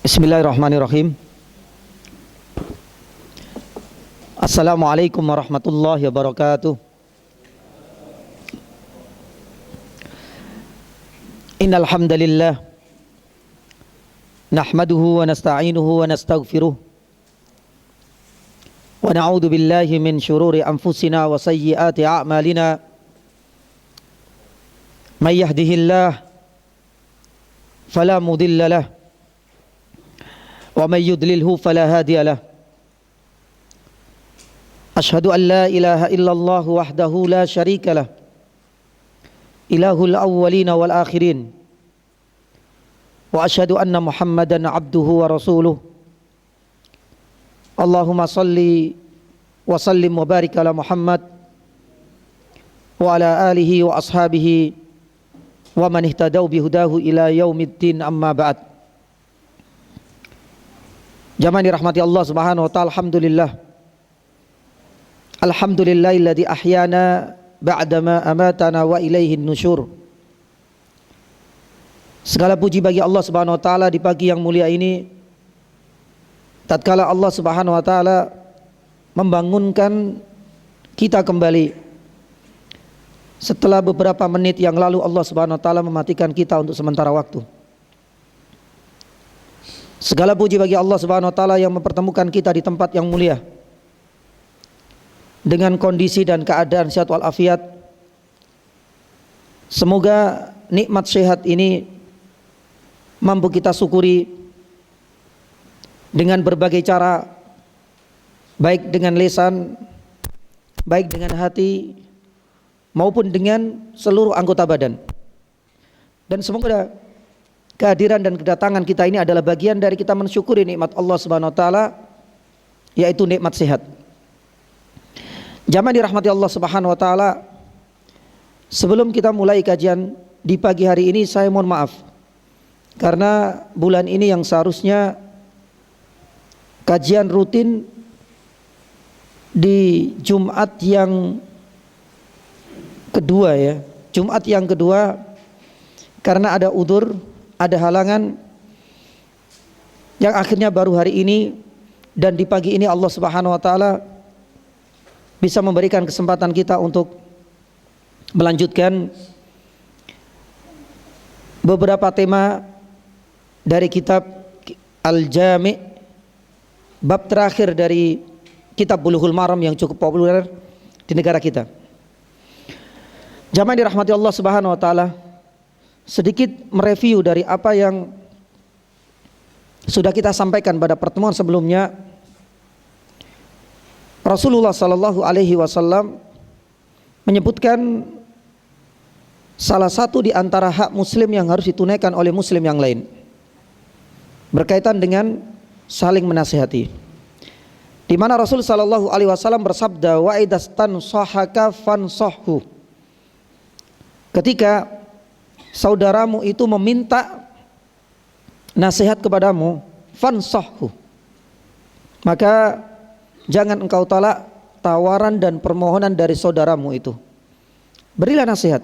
Bismillahirrahmanirrahim. Assalamualaikum warahmatullahi wabarakatuh. Innal hamdalillah nahmaduhu wa nasta'inuhu wa nastaghfiruh wa na'udzu billahi min shururi anfusina wa sayyiati a'malina. May yahdihillahu fala mudilla lahu wa may yudlilhu fala hadiya lahu. Asyhadu an la ilaha illallah wahdahu la syarika lah, ilahul awwalina wal akhirin, wa asyhadu anna Muhammadan abduhu wa rasuluh. Allahumma salli wa sallim wa barik ala Muhammad wa ala alihi wa ashabihi wa man ihtadaw bihudahu ila yaumiddin, amma ba'd. Jamaah dirahmati Allah Subhanahu wa taala, alhamdulillah. Alhamdulillahilladzi ahyana ba'dama amatana wa ilaihin nusyur. Segala puji bagi Allah Subhanahu wa taala di pagi yang mulia ini, tatkala Allah Subhanahu wa taala membangunkan kita kembali setelah beberapa menit yang lalu Allah Subhanahu wa taala mematikan kita untuk sementara waktu. Segala puji bagi Allah Subhanahu wa taala yang mempertemukan kita di tempat yang mulia dengan kondisi dan keadaan sehat walafiat. Semoga nikmat sehat ini mampu kita syukuri dengan berbagai cara, baik dengan lisan, baik dengan hati, maupun dengan seluruh anggota badan. Dan semoga kehadiran dan kedatangan kita ini adalah bagian dari kita mensyukuri nikmat Allah Subhanahu wa taala, yaitu nikmat sehat. Jamaah dirahmati Allah Subhanahu wa taala, sebelum kita mulai kajian di pagi hari ini, saya mohon maaf karena bulan ini yang seharusnya kajian rutin di Jumat yang kedua, Jumat yang kedua, karena ada udzur, ada halangan, yang akhirnya baru hari ini dan di pagi ini Allah Subhanahu wa taala bisa memberikan kesempatan kita untuk melanjutkan beberapa tema dari kitab Al-Jami', bab terakhir dari kitab Bulughul Maram yang cukup populer di negara kita. Jamaah dirahmati Allah Subhanahu wa taala, sedikit mereview dari apa yang sudah kita sampaikan pada pertemuan sebelumnya. Rasulullah sallallahu alaihi wasallam menyebutkan salah satu di antara hak muslim yang harus ditunaikan oleh muslim yang lain berkaitan dengan saling menasihati, di mana Rasul sallallahu alaihi wasallam bersabda, wa idastan sahaka fansahhu, ketika saudaramu itu meminta nasihat kepadamu, fansahhu, maka jangan engkau tolak tawaran dan permohonan dari saudaramu itu. Berilah nasihat,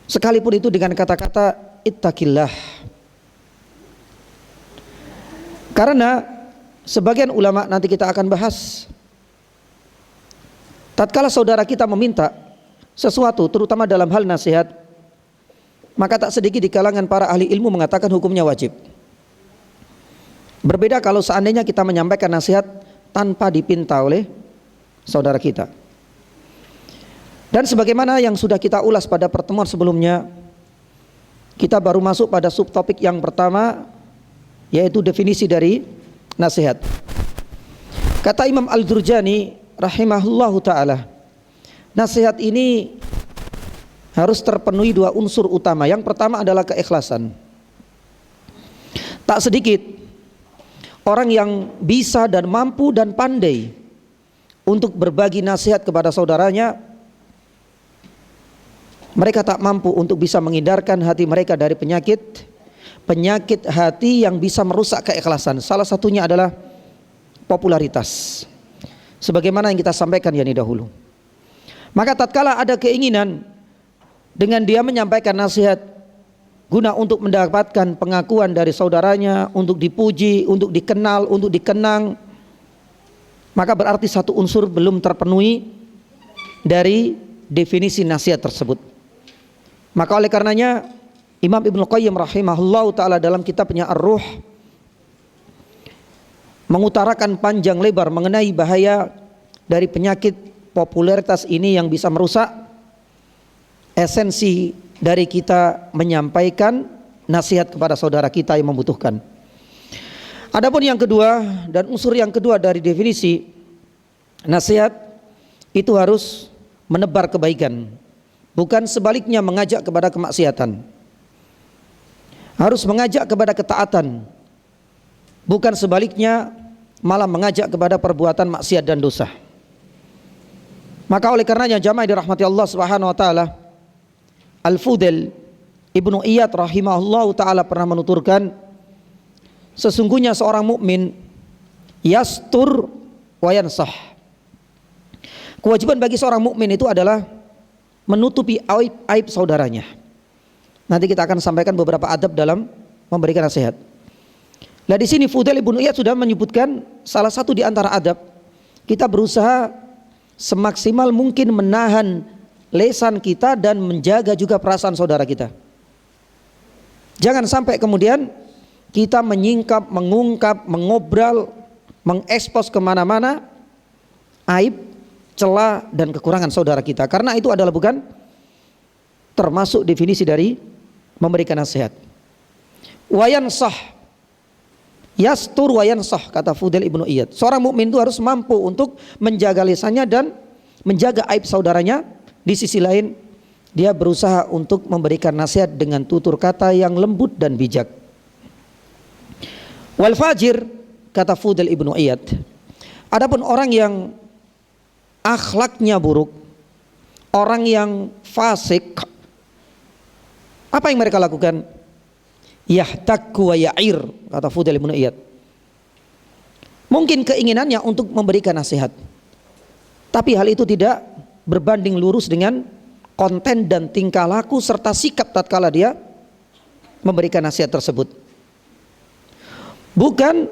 sekalipun itu dengan kata-kata ittaqillah. Karena sebagian ulama, nanti kita akan bahas, tatkala saudara kita meminta sesuatu, terutama dalam hal nasihat, maka tak sedikit di kalangan para ahli ilmu mengatakan hukumnya wajib. Berbeda kalau seandainya kita menyampaikan nasihat tanpa dipinta oleh saudara kita. Dan sebagaimana yang sudah kita ulas pada pertemuan sebelumnya, kita baru masuk pada subtopik yang pertama, yaitu definisi dari nasihat. Kata Imam Al-Jurjani rahimahullahu ta'ala, nasihat ini harus terpenuhi dua unsur utama. Yang pertama adalah keikhlasan. Tak sedikit orang yang bisa dan mampu dan pandai untuk berbagi nasihat kepada saudaranya, Mereka tak mampu untuk bisa menghindarkan hati mereka dari penyakit hati yang bisa merusak keikhlasan. Salah satunya adalah popularitas, sebagaimana yang kita sampaikan yakni dahulu. Maka tatkala ada keinginan dengan dia menyampaikan nasihat guna untuk mendapatkan pengakuan dari saudaranya, untuk dipuji, untuk dikenal, untuk dikenang, maka berarti satu unsur belum terpenuhi dari definisi nasihat tersebut. Maka oleh karenanya Imam Ibnu Qayyim rahimahullah ta'ala dalam kitabnya Ar-Ruh mengutarakan panjang lebar mengenai bahaya dari penyakit popularitas ini yang bisa merusak esensi dari kita menyampaikan nasihat kepada saudara kita yang membutuhkan. Adapun yang kedua dan unsur yang kedua dari definisi nasihat itu harus menebar kebaikan, bukan sebaliknya mengajak kepada kemaksiatan. Harus mengajak kepada ketaatan, bukan sebaliknya malah mengajak kepada perbuatan maksiat dan dosa. Maka oleh karenanya jamaah dirahmati Allah Subhanahu wa taala, Al-Fudail Ibnu Iyad rahimahullahu taala pernah menuturkan, sesungguhnya seorang mukmin yastur wa yansah. Kewajiban bagi seorang mukmin itu adalah menutupi aib saudaranya. Nanti kita akan sampaikan beberapa adab dalam memberikan nasihat. Nah di sini Fudail Ibnu Iyad sudah menyebutkan salah satu di antara adab, kita berusaha semaksimal mungkin menahan lisan kita dan menjaga juga perasaan saudara kita. Jangan sampai kemudian kita menyingkap, mengungkap, mengobrol, mengekspos kemana-mana aib, celah dan kekurangan saudara kita, karena itu adalah bukan termasuk definisi dari memberikan nasihat. Wayansah, yastur wayansah, kata Fudail Ibnu Iyad. Seorang mukmin itu harus mampu untuk menjaga lisannya dan menjaga aib saudaranya. Di sisi lain dia berusaha untuk memberikan nasihat dengan tutur kata yang lembut dan bijak. Wal fajir, kata Fudail Ibnu Iyad, adapun orang yang akhlaknya buruk, orang yang fasik, apa yang mereka lakukan? Yahtakku wa ya'ir, kata Fudail Ibnu Iyad. Mungkin keinginannya untuk memberikan nasihat, tapi hal itu tidak berbanding lurus dengan konten dan tingkah laku serta sikap tatkala dia memberikan nasihat tersebut. Bukan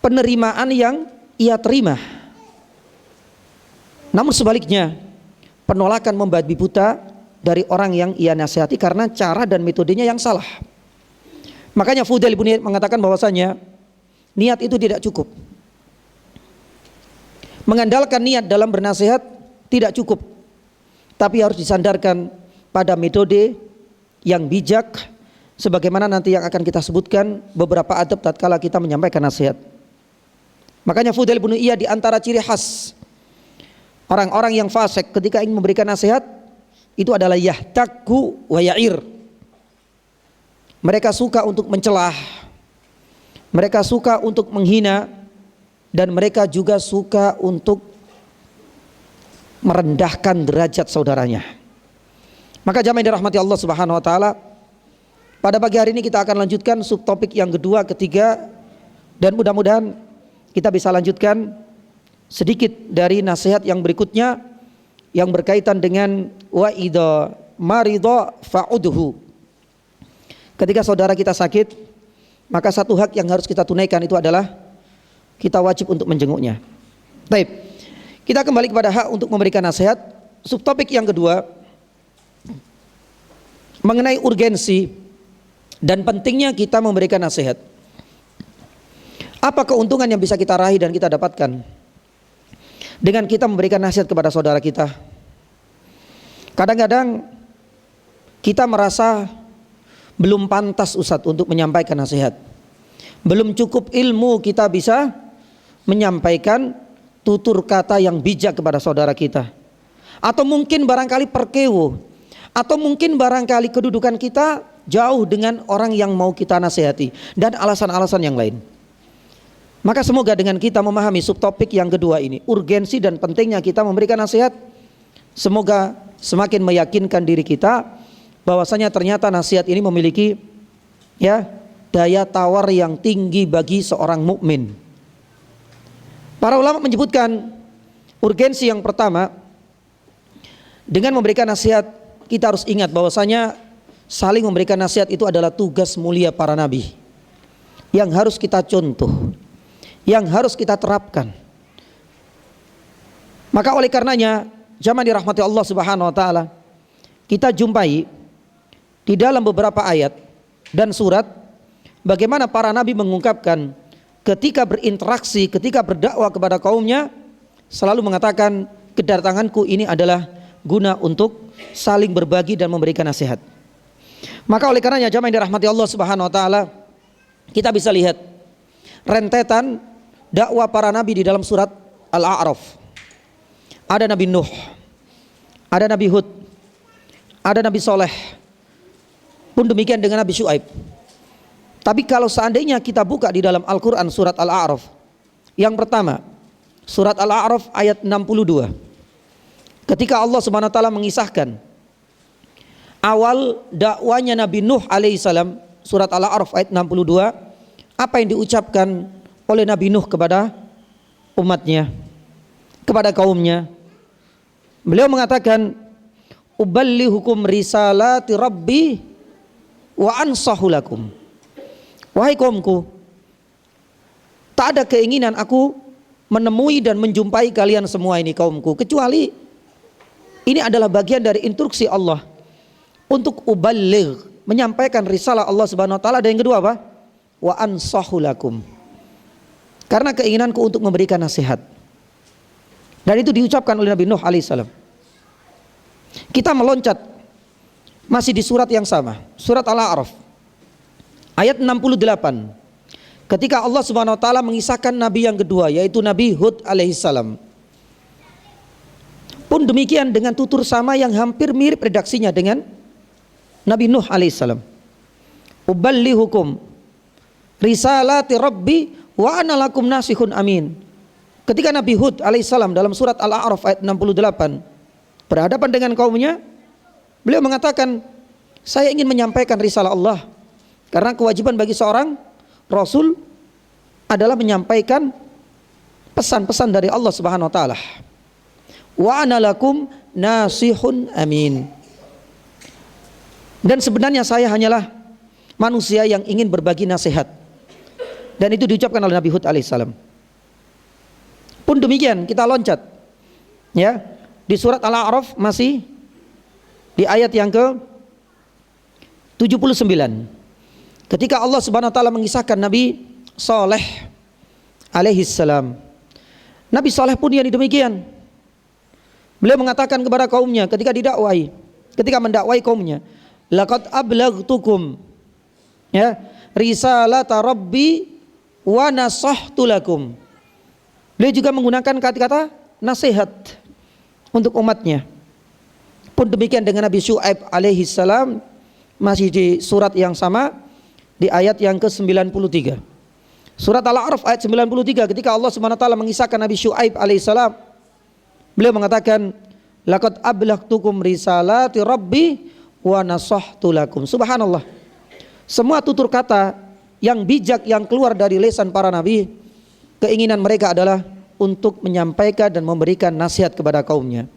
penerimaan yang ia terima, namun sebaliknya penolakan membabi buta dari orang yang ia nasihati karena cara dan metodenya yang salah. Makanya Fudail Ibnu Iyad mengatakan bahwasanya niat itu tidak cukup. Mengandalkan niat dalam bernasihat tidak cukup, tapi harus disandarkan pada metode yang bijak, sebagaimana nanti yang akan kita sebutkan beberapa adab tatkala kita menyampaikan nasihat. Makanya Fudail Ibnu Iyad di antara ciri khas orang-orang yang fasik ketika ingin memberikan nasihat itu adalah yahtakku wa ya'ir. Mereka suka untuk mencelah, mereka suka untuk menghina, dan mereka juga suka untuk merendahkan derajat saudaranya. Maka jamaah yang dirahmati Allah Subhanahu wa taala, pada pagi hari ini kita akan lanjutkan subtopik yang kedua, ketiga, dan mudah-mudahan kita bisa lanjutkan sedikit dari nasihat yang berikutnya yang berkaitan dengan wa idza marida fa'udhu. Ketika saudara kita sakit, maka satu hak yang harus kita tunaikan itu adalah kita wajib untuk menjenguknya. Baik, kita kembali kepada hak untuk memberikan nasihat. Subtopik yang kedua mengenai urgensi dan pentingnya kita memberikan nasihat. Apa keuntungan yang bisa kita raih dan kita dapatkan dengan kita memberikan nasihat kepada saudara kita? Kadang-kadang kita merasa belum pantas Ustadz untuk menyampaikan nasihat. Belum cukup ilmu kita bisa menyampaikan tutur kata yang bijak kepada saudara kita. Atau mungkin barangkali perkewo, atau mungkin barangkali kedudukan kita jauh dengan orang yang mau kita nasihati, dan alasan-alasan yang lain. Maka semoga dengan kita memahami subtopik yang kedua ini, urgensi dan pentingnya kita memberikan nasihat, semoga semakin meyakinkan diri kita bahwasanya ternyata nasihat ini memiliki daya tawar yang tinggi bagi seorang mukmin. Para ulama menyebutkan urgensi yang pertama, dengan memberikan nasihat kita harus ingat bahwasanya saling memberikan nasihat itu adalah tugas mulia para nabi yang harus kita contoh, yang harus kita terapkan. Maka oleh karenanya jamaah dirahmati Allah Subhanahu wa taala, kita jumpai di dalam beberapa ayat dan surat bagaimana para nabi mengungkapkan ketika berinteraksi, ketika berdakwah kepada kaumnya, selalu mengatakan kedatanganku ini adalah guna untuk saling berbagi dan memberikan nasihat. Maka oleh karenanya jamaah yang dirahmati Allah Subhanahu wa taala, kita bisa lihat rentetan dakwah para nabi di dalam surat Al-A'raf. Ada Nabi Nuh, ada Nabi Hud, ada Nabi Soleh, pun demikian dengan Nabi Syuaib. Tapi kalau seandainya kita buka di dalam Al-Quran surat Al-A'raf, yang pertama surat Al-A'raf ayat 62, ketika Allah Subhanahu wa taala mengisahkan awal dakwanya Nabi Nuh alaihissalam, surat Al-A'raf ayat 62, apa yang diucapkan oleh Nabi Nuh kepada umatnya, kepada kaumnya. Beliau mengatakan, uballighukum risalati rabbi wa ansahu lakum. Wahai kaumku, tak ada keinginan aku menemui dan menjumpai kalian semua ini kaumku, kecuali ini adalah bagian dari instruksi Allah untuk uballigh, menyampaikan risalah Allah Subhanahu wa taala. Dan yang kedua apa? Wa ansahu lakum, karena keinginanku untuk memberikan nasihat. Dan itu diucapkan oleh Nabi Nuh alaihissalam. Kita meloncat masih di surat yang sama, surat Al-A'raf ayat 68, ketika Allah Subhanahu wa taala mengisahkan nabi yang kedua, yaitu Nabi Hud alaihissalam. Pun demikian dengan tutur sama yang hampir mirip redaksinya dengan Nabi Nuh alaihissalam. Uballighukum risalati rabbi wa ana lakum nasihun amin. Ketika Nabi Hud alaihissalam dalam surat Al-A'raf ayat 68 berhadapan dengan kaumnya, beliau mengatakan, saya ingin menyampaikan risalah Allah, karena kewajiban bagi seorang Rasul adalah menyampaikan pesan-pesan dari Allah Subhanahu wa taala. Wa ana lakum nasihun amin. Dan sebenarnya saya hanyalah manusia yang ingin berbagi nasihat. Dan itu diucapkan oleh Nabi Hud alaihissalam. Pun demikian kita loncat di surat Al-A'raf masih di ayat yang ke 79, ketika Allah Subhanahu wa taala mengisahkan Nabi Saleh alaihissalam. Nabi Saleh pun yang demikian. Beliau mengatakan kepada kaumnya ketika mendakwai kaumnya, laqad ablaghtukum risalata rabbi wa nasahtu lakum. Beliau juga menggunakan kata-kata nasihat untuk umatnya. Pun demikian dengan Nabi Syuaib alaihissalam, masih di surat yang sama di ayat yang ke-93. Surat Al-A'raf ayat 93, ketika Allah Subhanahu wa taala mengisahkan Nabi Syuaib alaihissalam, beliau mengatakan, laqad ablaghtukum risalati rabbi wa nasahtu lakum. Subhanallah. Semua tutur kata yang bijak yang keluar dari lisan para nabi, keinginan mereka adalah untuk menyampaikan dan memberikan nasihat kepada kaumnya.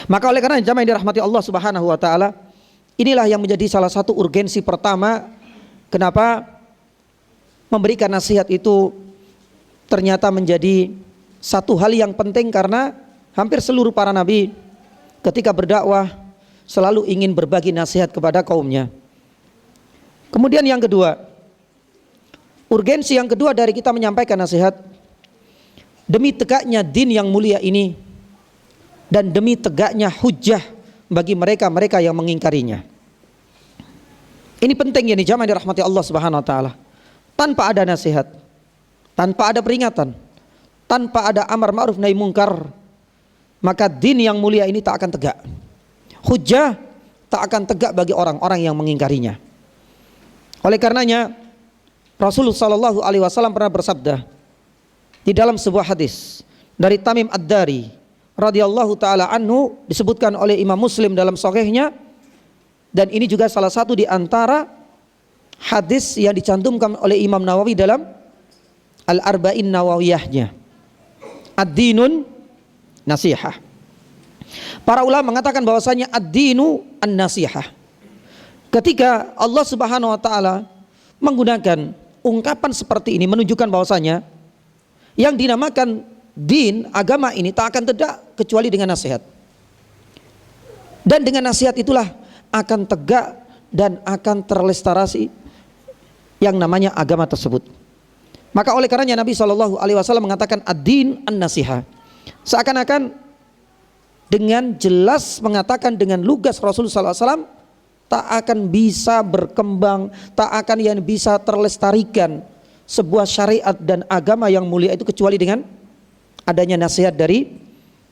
Maka oleh karena jamaah yang dirahmati Allah Subhanahu wa taala, inilah yang menjadi salah satu urgensi pertama kenapa memberikan nasihat itu ternyata menjadi satu hal yang penting, karena hampir seluruh para nabi ketika berdakwah selalu ingin berbagi nasihat kepada kaumnya. Kemudian yang kedua, urgensi yang kedua dari kita menyampaikan nasihat, demi tegaknya din yang mulia ini dan demi tegaknya hujjah bagi mereka-mereka yang mengingkarinya. Ini penting ya nih jamaah dirahmati Allah Subhanahu wa taala. Tanpa ada nasihat, tanpa ada peringatan, tanpa ada amar ma'ruf nahi mungkar, maka din yang mulia ini tak akan tegak. Hujjah tak akan tegak bagi orang-orang yang mengingkarinya. Oleh karenanya Rasulullah sallallahu alaihi wasallam pernah bersabda di dalam sebuah hadis dari Tamim Ad-Dari radhiyallahu taala anhu disebutkan oleh Imam Muslim dalam sahihnya, dan ini juga salah satu di antara hadis yang dicantumkan oleh Imam Nawawi dalam Al-Arba'in Nawawiyahnya. Ad-dinun nasihah. Para ulama mengatakan bahwasanya ad-dinu an-nasihah. Ketika Allah Subhanahu wa taala menggunakan ungkapan seperti ini menunjukkan bahwasanya yang dinamakan din, agama ini tak akan tegak kecuali dengan nasihat. Dan dengan nasihat itulah akan tegak dan akan terlestari yang namanya agama tersebut. Maka oleh karenanya Nabi SAW mengatakan ad-din an-nasihah. Seakan-akan dengan jelas mengatakan dengan lugas Rasulullah SAW tak akan bisa berkembang, tak akan yang bisa terlestarikan sebuah syariat dan agama yang mulia itu kecuali dengan adanya nasihat dari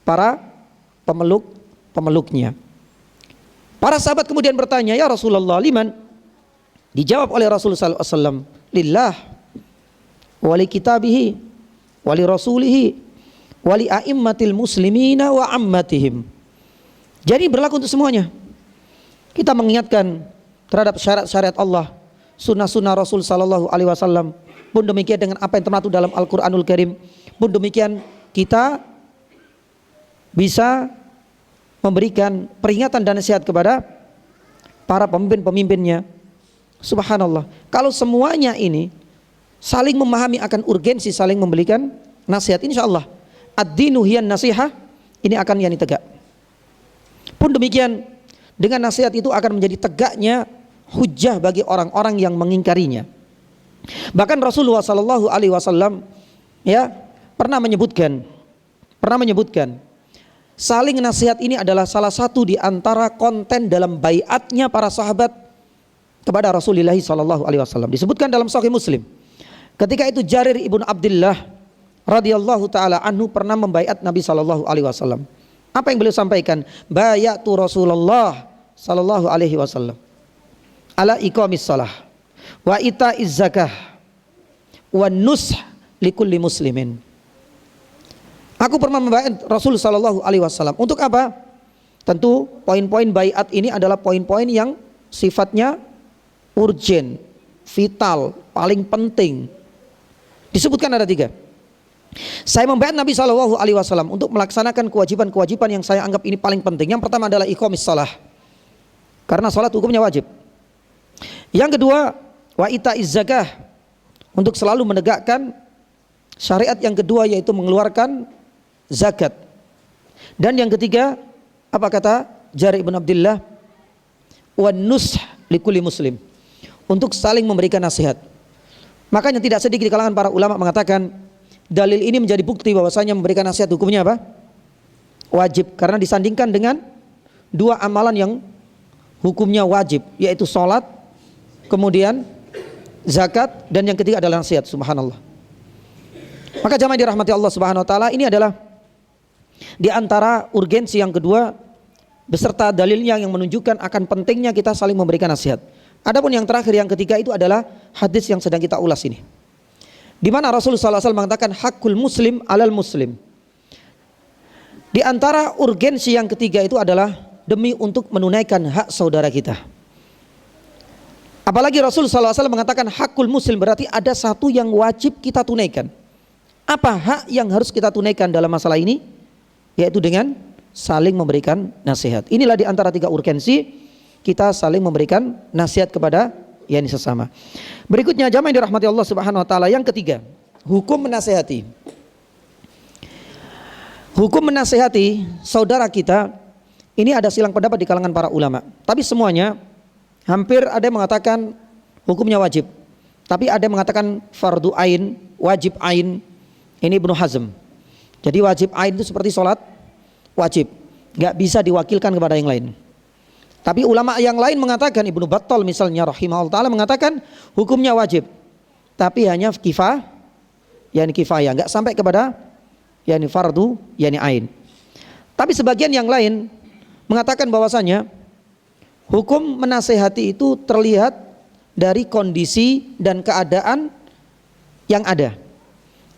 para pemeluknya. Para sahabat kemudian bertanya, ya Rasulullah, liman? Dijawab oleh Rasulullah SAW, lillah, wali kitabihi, wali rasulihi, wali a'immatil muslimina wa ammatihim. Jadi berlaku untuk semuanya. Kita mengingatkan terhadap syariat-syariat Allah, sunnah-sunnah Rasul sallallahu alaihi wasallam. Pun demikian dengan apa yang termaktub dalam Al-Qur'anul Karim. Pun demikian kita bisa memberikan peringatan dan nasihat kepada para pemimpin-pemimpinnya. Subhanallah. Kalau semuanya ini saling memahami akan urgensi saling memberikan nasihat, insyaallah ad-dinu hiyan nasihah, ini akan yang tegak. Pun demikian dengan nasihat itu akan menjadi tegaknya hujjah bagi orang-orang yang mengingkarinya. Bahkan Rasulullah sallallahu alaihi wasallam pernah menyebutkan saling nasihat ini adalah salah satu di antara konten dalam baiatnya para sahabat kepada Rasulullah sallallahu alaihi wasallam. Disebutkan dalam Sahih Muslim. Ketika itu Jarir ibn Abdullah radhiyallahu taala anhu pernah membaiat Nabi sallallahu alaihi wasallam. Apa yang beliau sampaikan? Bayatu Rasulullah sallallahu alaihi wasallam ala iqamis shalah wa itaiz zakah wa nush likulli muslimin. Aku pernah membaiat Rasul sallallahu alaihi wasallam. Untuk apa? Tentu poin-poin baiat ini adalah poin-poin yang sifatnya urgen, vital, paling penting. Disebutkan ada 3. Saya membaiat Nabi sallallahu alaihi wasallam untuk melaksanakan kewajiban-kewajiban yang saya anggap ini paling penting. Yang pertama adalah iqamis shalah, karena salat hukumnya wajib. Yang kedua, wa itaiz zakah, untuk selalu menegakkan syariat yang kedua yaitu mengeluarkan zakat. Dan yang ketiga, apa kata Jarir bin Abdullah? Wan nush likulli muslim, untuk saling memberikan nasihat. Makanya tidak sedikit di kalangan para ulama mengatakan dalil ini menjadi bukti bahwasanya memberikan nasihat hukumnya apa? Wajib, karena disandingkan dengan 2 amalan yang hukumnya wajib, yaitu sholat, kemudian zakat, dan yang ketiga adalah nasihat. Subhanallah. Maka jamaah dirahmati Allah Subhanahu wa taala, ini adalah di antara urgensi yang kedua beserta dalilnya yang menunjukkan akan pentingnya kita saling memberikan nasihat. Adapun yang terakhir, yang ketiga, itu adalah hadis yang sedang kita ulas ini, di mana Rasulullah SAW mengatakan hakul muslim alal muslim. Di antara urgensi yang ketiga itu adalah demi untuk menunaikan hak saudara kita. Apalagi Rasulullah SAW mengatakan hakul muslim, berarti ada satu yang wajib kita tunaikan. Apa hak yang harus kita tunaikan dalam masalah ini? Yaitu dengan saling memberikan nasihat. Inilah di antara 3 urgensi kita saling memberikan nasihat kepada yang sesama. Berikutnya jamaah yang dirahmati Allah Subhanahu wa taala, yang ketiga, hukum menasihati. Hukum menasihati saudara kita ini ada silang pendapat di kalangan para ulama. Tapi semuanya hampir ada yang mengatakan hukumnya wajib, tapi ada yang mengatakan fardu ain, wajib ain. Ini Ibnu Hazm. Jadi wajib ain itu seperti sholat wajib, nggak bisa diwakilkan kepada yang lain. Tapi ulama yang lain mengatakan, Ibnu Battal misalnya rahimahullah taala mengatakan hukumnya wajib, tapi hanya kifayah, nggak sampai kepada fardu, ain. Tapi sebagian yang lain mengatakan bahwasanya hukum menasehati itu terlihat dari kondisi dan keadaan yang ada.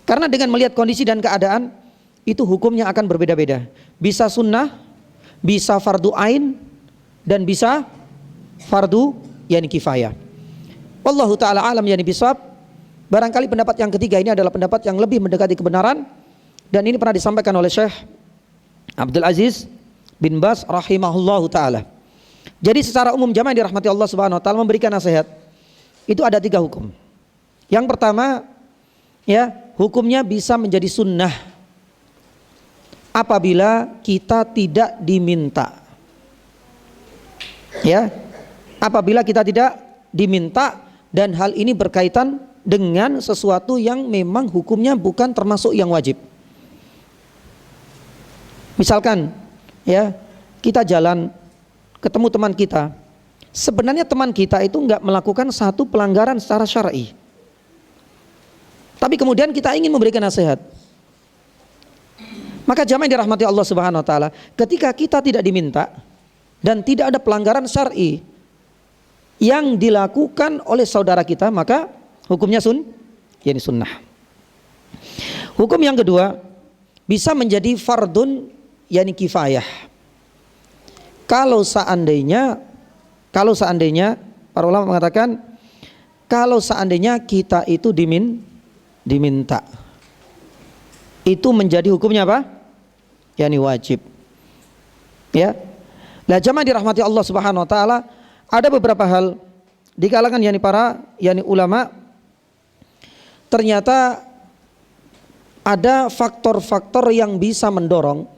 Karena dengan melihat kondisi dan keadaan, itu hukumnya akan berbeda-beda. Bisa sunnah, bisa fardu ain, dan bisa fardu yani kifayah. Wallahu ta'ala alam yani bisawab. Barangkali pendapat yang ketiga ini adalah pendapat yang lebih mendekati kebenaran, dan ini pernah disampaikan oleh Syekh Abdul Aziz bin Baz rahimahullahu ta'ala. Jadi secara umum jamaah yang dirahmati Allah subhanahu wa ta'ala, memberikan nasihat itu ada 3 hukum. Yang pertama, ya, hukumnya bisa menjadi sunnah apabila kita tidak diminta. Ya, apabila kita tidak diminta, dan hal ini berkaitan dengan sesuatu yang memang hukumnya bukan termasuk yang wajib. Misalkan, ya, kita jalan ketemu teman kita, sebenarnya teman kita itu enggak melakukan satu pelanggaran secara syar'i, tapi kemudian kita ingin memberikan nasihat. Maka jamaah yang dirahmati Allah subhanahu wa ta'ala, ketika kita tidak diminta dan tidak ada pelanggaran syar'i yang dilakukan oleh saudara kita, maka hukumnya yani sunnah. Hukum yang kedua, bisa menjadi fardun yani kifayah. Kalau seandainya para ulama mengatakan, kalau seandainya kita itu diminta, itu menjadi hukumnya apa? Yani wajib. Ya. Lah jamaah dirahmati Allah subhanahu wa ta'ala, ada beberapa hal di kalangan para ulama, ternyata ada faktor-faktor yang bisa mendorong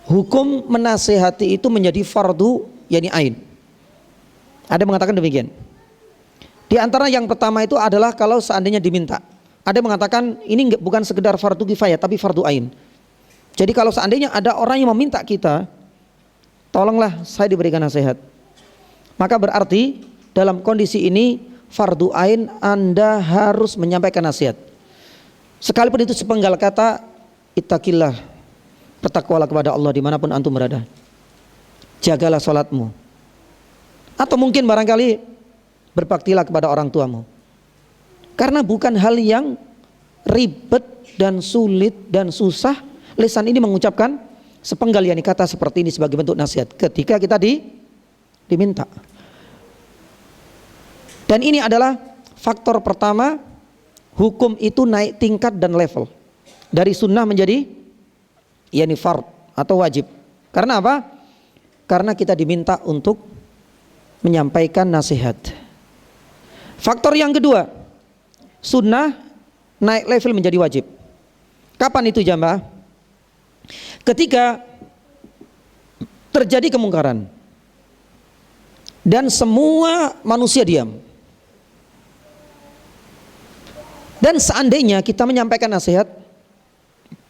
hukum menasehati itu menjadi fardu yani ain. Ada yang mengatakan demikian. Di antara yang pertama itu adalah kalau seandainya diminta. Ada yang mengatakan ini bukan sekedar fardu kifayah tapi fardu ain. Jadi kalau seandainya ada orang yang meminta kita, tolonglah saya diberikan nasihat, maka berarti dalam kondisi ini fardu ain Anda harus menyampaikan nasihat. Sekalipun itu sepenggal kata, ittaqillah, bertakwalah kepada Allah dimanapun antum berada, jagalah sholatmu, atau mungkin barangkali berbaktilah kepada orang tuamu. Karena bukan hal yang ribet dan sulit dan susah lisan ini mengucapkan sepenggal yani kata seperti ini sebagai bentuk nasihat ketika kita diminta. Dan ini adalah faktor pertama, hukum itu naik tingkat dan level dari sunnah menjadi yani fard atau wajib. Karena apa? Karena kita diminta untuk menyampaikan nasihat. Faktor yang kedua, sunnah naik level menjadi wajib. Kapan itu jamaah? Ketika terjadi kemungkaran dan semua manusia diam, dan seandainya kita menyampaikan nasihat,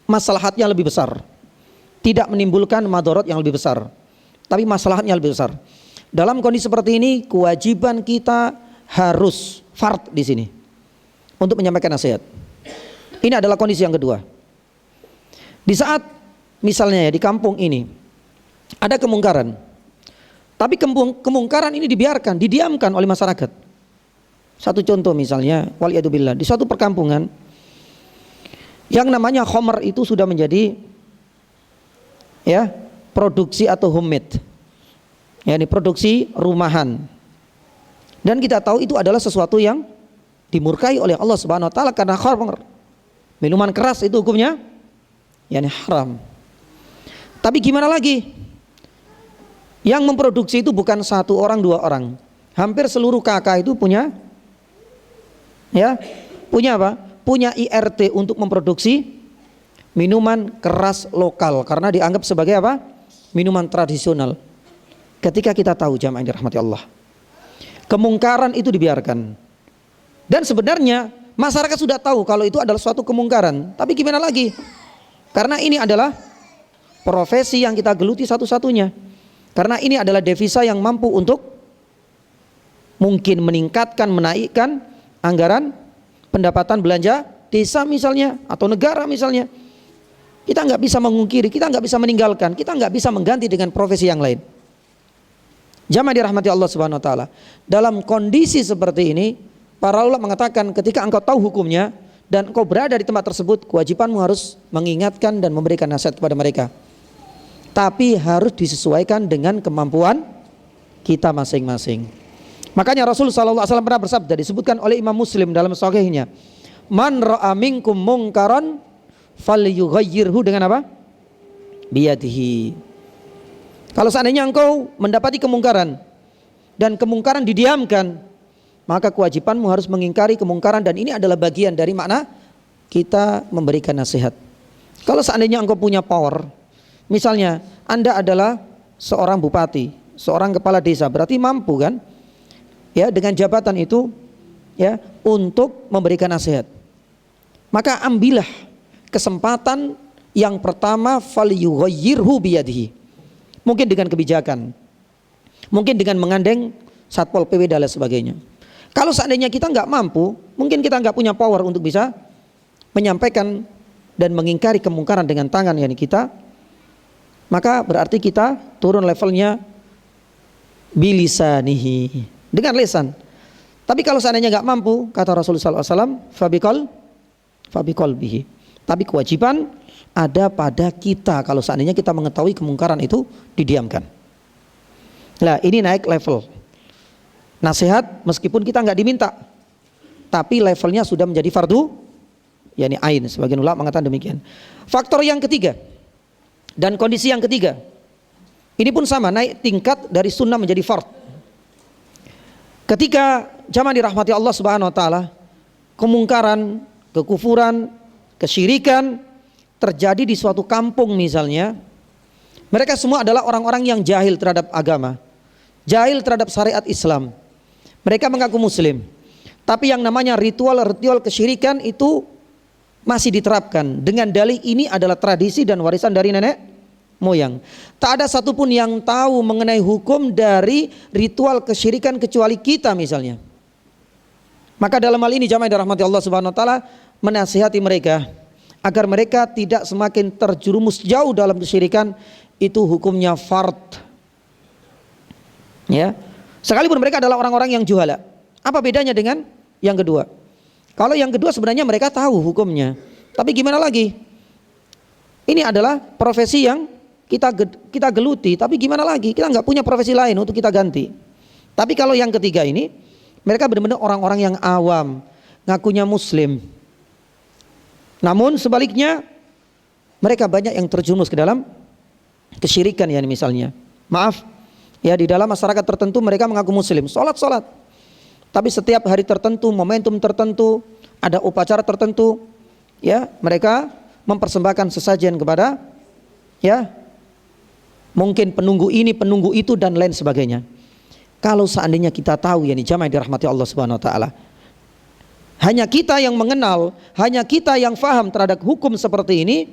maslahatnya lebih besar, tidak menimbulkan madharat yang lebih besar, tapi maslahatnya lebih besar. Dalam kondisi seperti ini, kewajiban kita harus fard di sini untuk menyampaikan nasihat. Ini adalah kondisi yang kedua. Di saat misalnya di kampung ini ada kemungkaran, tapi kemungkaran ini didiamkan oleh masyarakat. Satu contoh misalnya, waliyadzubillah, di suatu perkampungan yang namanya khamr itu sudah menjadi ya produksi atau homemade, yakni produksi rumahan. Dan kita tahu itu adalah sesuatu yang dimurkai oleh Allah Subhanahu wa taala, karena khamr, minuman keras itu hukumnya yakni haram. Tapi gimana lagi? Yang memproduksi itu bukan 1 orang 2 orang. Hampir seluruh kakak itu punya apa? Punya IRT untuk memproduksi minuman keras lokal, karena dianggap sebagai apa? Minuman tradisional. Ketika kita tahu jamaah yang dirahmati Allah, kemungkaran itu dibiarkan. Dan sebenarnya masyarakat sudah tahu kalau itu adalah suatu kemungkaran. Tapi gimana lagi? Karena ini adalah profesi yang kita geluti satu-satunya. Karena ini adalah devisa yang mampu untuk mungkin meningkatkan, menaikkan anggaran pendapatan belanja desa misalnya, atau negara misalnya. Kita nggak bisa mengungkiri, kita nggak bisa meninggalkan, kita nggak bisa mengganti dengan profesi yang lain. Jamaah dirahmati Allah Subhanahu wa taala. Dalam kondisi seperti ini, para ulama mengatakan ketika engkau tahu hukumnya dan engkau berada di tempat tersebut, kewajibanmu harus mengingatkan dan memberikan nasihat kepada mereka. Tapi harus disesuaikan dengan kemampuan kita masing-masing. Makanya Rasulullah SAW pernah bersabda, disebutkan oleh Imam Muslim dalam sahihnya, man ra'a minkum mungkaran falyughayyirhu dengan apa? Biyadihi. Kalau seandainya engkau mendapati kemungkaran dan kemungkaran didiamkan, maka kewajibanmu harus mengingkari kemungkaran, dan ini adalah bagian dari makna kita memberikan nasihat. Kalau seandainya engkau punya power, misalnya Anda adalah seorang bupati, seorang kepala desa, berarti mampu kan? Ya, dengan jabatan itu ya untuk memberikan nasihat. Maka ambillah kesempatan yang pertama, falyughayyirhu biyadihi. Mungkin dengan kebijakan, mungkin dengan menggandeng Satpol PP dan lain sebagainya. Kalau seandainya kita nggak mampu, mungkin kita nggak punya power untuk bisa menyampaikan dan mengingkari kemungkaran dengan tangan yakni kita, maka berarti kita turun levelnya bilisanihi, dengan lisan. Tapi kalau seandainya nggak mampu, kata Rasulullah SAW, fabikol bihi. Tapi kewajiban ada pada kita kalau seandainya kita mengetahui kemungkaran itu didiamkan. Nah, ini naik level. Nasihat meskipun kita nggak diminta, tapi levelnya sudah menjadi fardu, yakni ain. Sebagian ulama mengatakan demikian. Faktor yang ketiga dan kondisi yang ketiga, ini pun sama, naik tingkat dari sunnah menjadi fard. Ketika jamaah dirahmati Allah Subhanahu Wa Taala, kemungkaran, kekufuran, kesyirikan terjadi di suatu kampung misalnya, mereka semua adalah orang-orang yang jahil terhadap agama, jahil terhadap syariat Islam. Mereka mengaku muslim, tapi yang namanya ritual-ritual kesyirikan itu masih diterapkan dengan dalih ini adalah tradisi dan warisan dari nenek moyang. Tak ada satupun yang tahu mengenai hukum dari ritual kesyirikan kecuali kita misalnya. Maka dalam hal ini jamaah dirahmati Allah Subhanahu Wa Taala menasihati mereka agar mereka tidak semakin terjerumus jauh dalam kesyirikan, itu hukumnya fard. Ya. Sekalipun mereka adalah orang-orang yang juhala. Apa bedanya dengan yang kedua? Kalau yang kedua sebenarnya mereka tahu hukumnya, tapi gimana lagi? Ini adalah profesi yang kita geluti, tapi gimana lagi? Kita nggak punya profesi lain untuk kita ganti. Tapi kalau yang ketiga ini, mereka benar-benar orang-orang yang awam, ngakunya muslim. Namun sebaliknya mereka banyak yang terjerumus ke dalam kesyirikan ya, misalnya. Maaf, ya, di dalam masyarakat tertentu mereka mengaku muslim, sholat, tapi setiap hari tertentu, momentum tertentu, ada upacara tertentu, ya, mereka mempersembahkan sesajen kepada, ya, mungkin penunggu ini, penunggu itu dan lain sebagainya. Kalau seandainya kita tahu, ya, jamaah dirahmati Allah Subhanahu Wa Taala, hanya kita yang mengenal, hanya kita yang faham terhadap hukum seperti ini,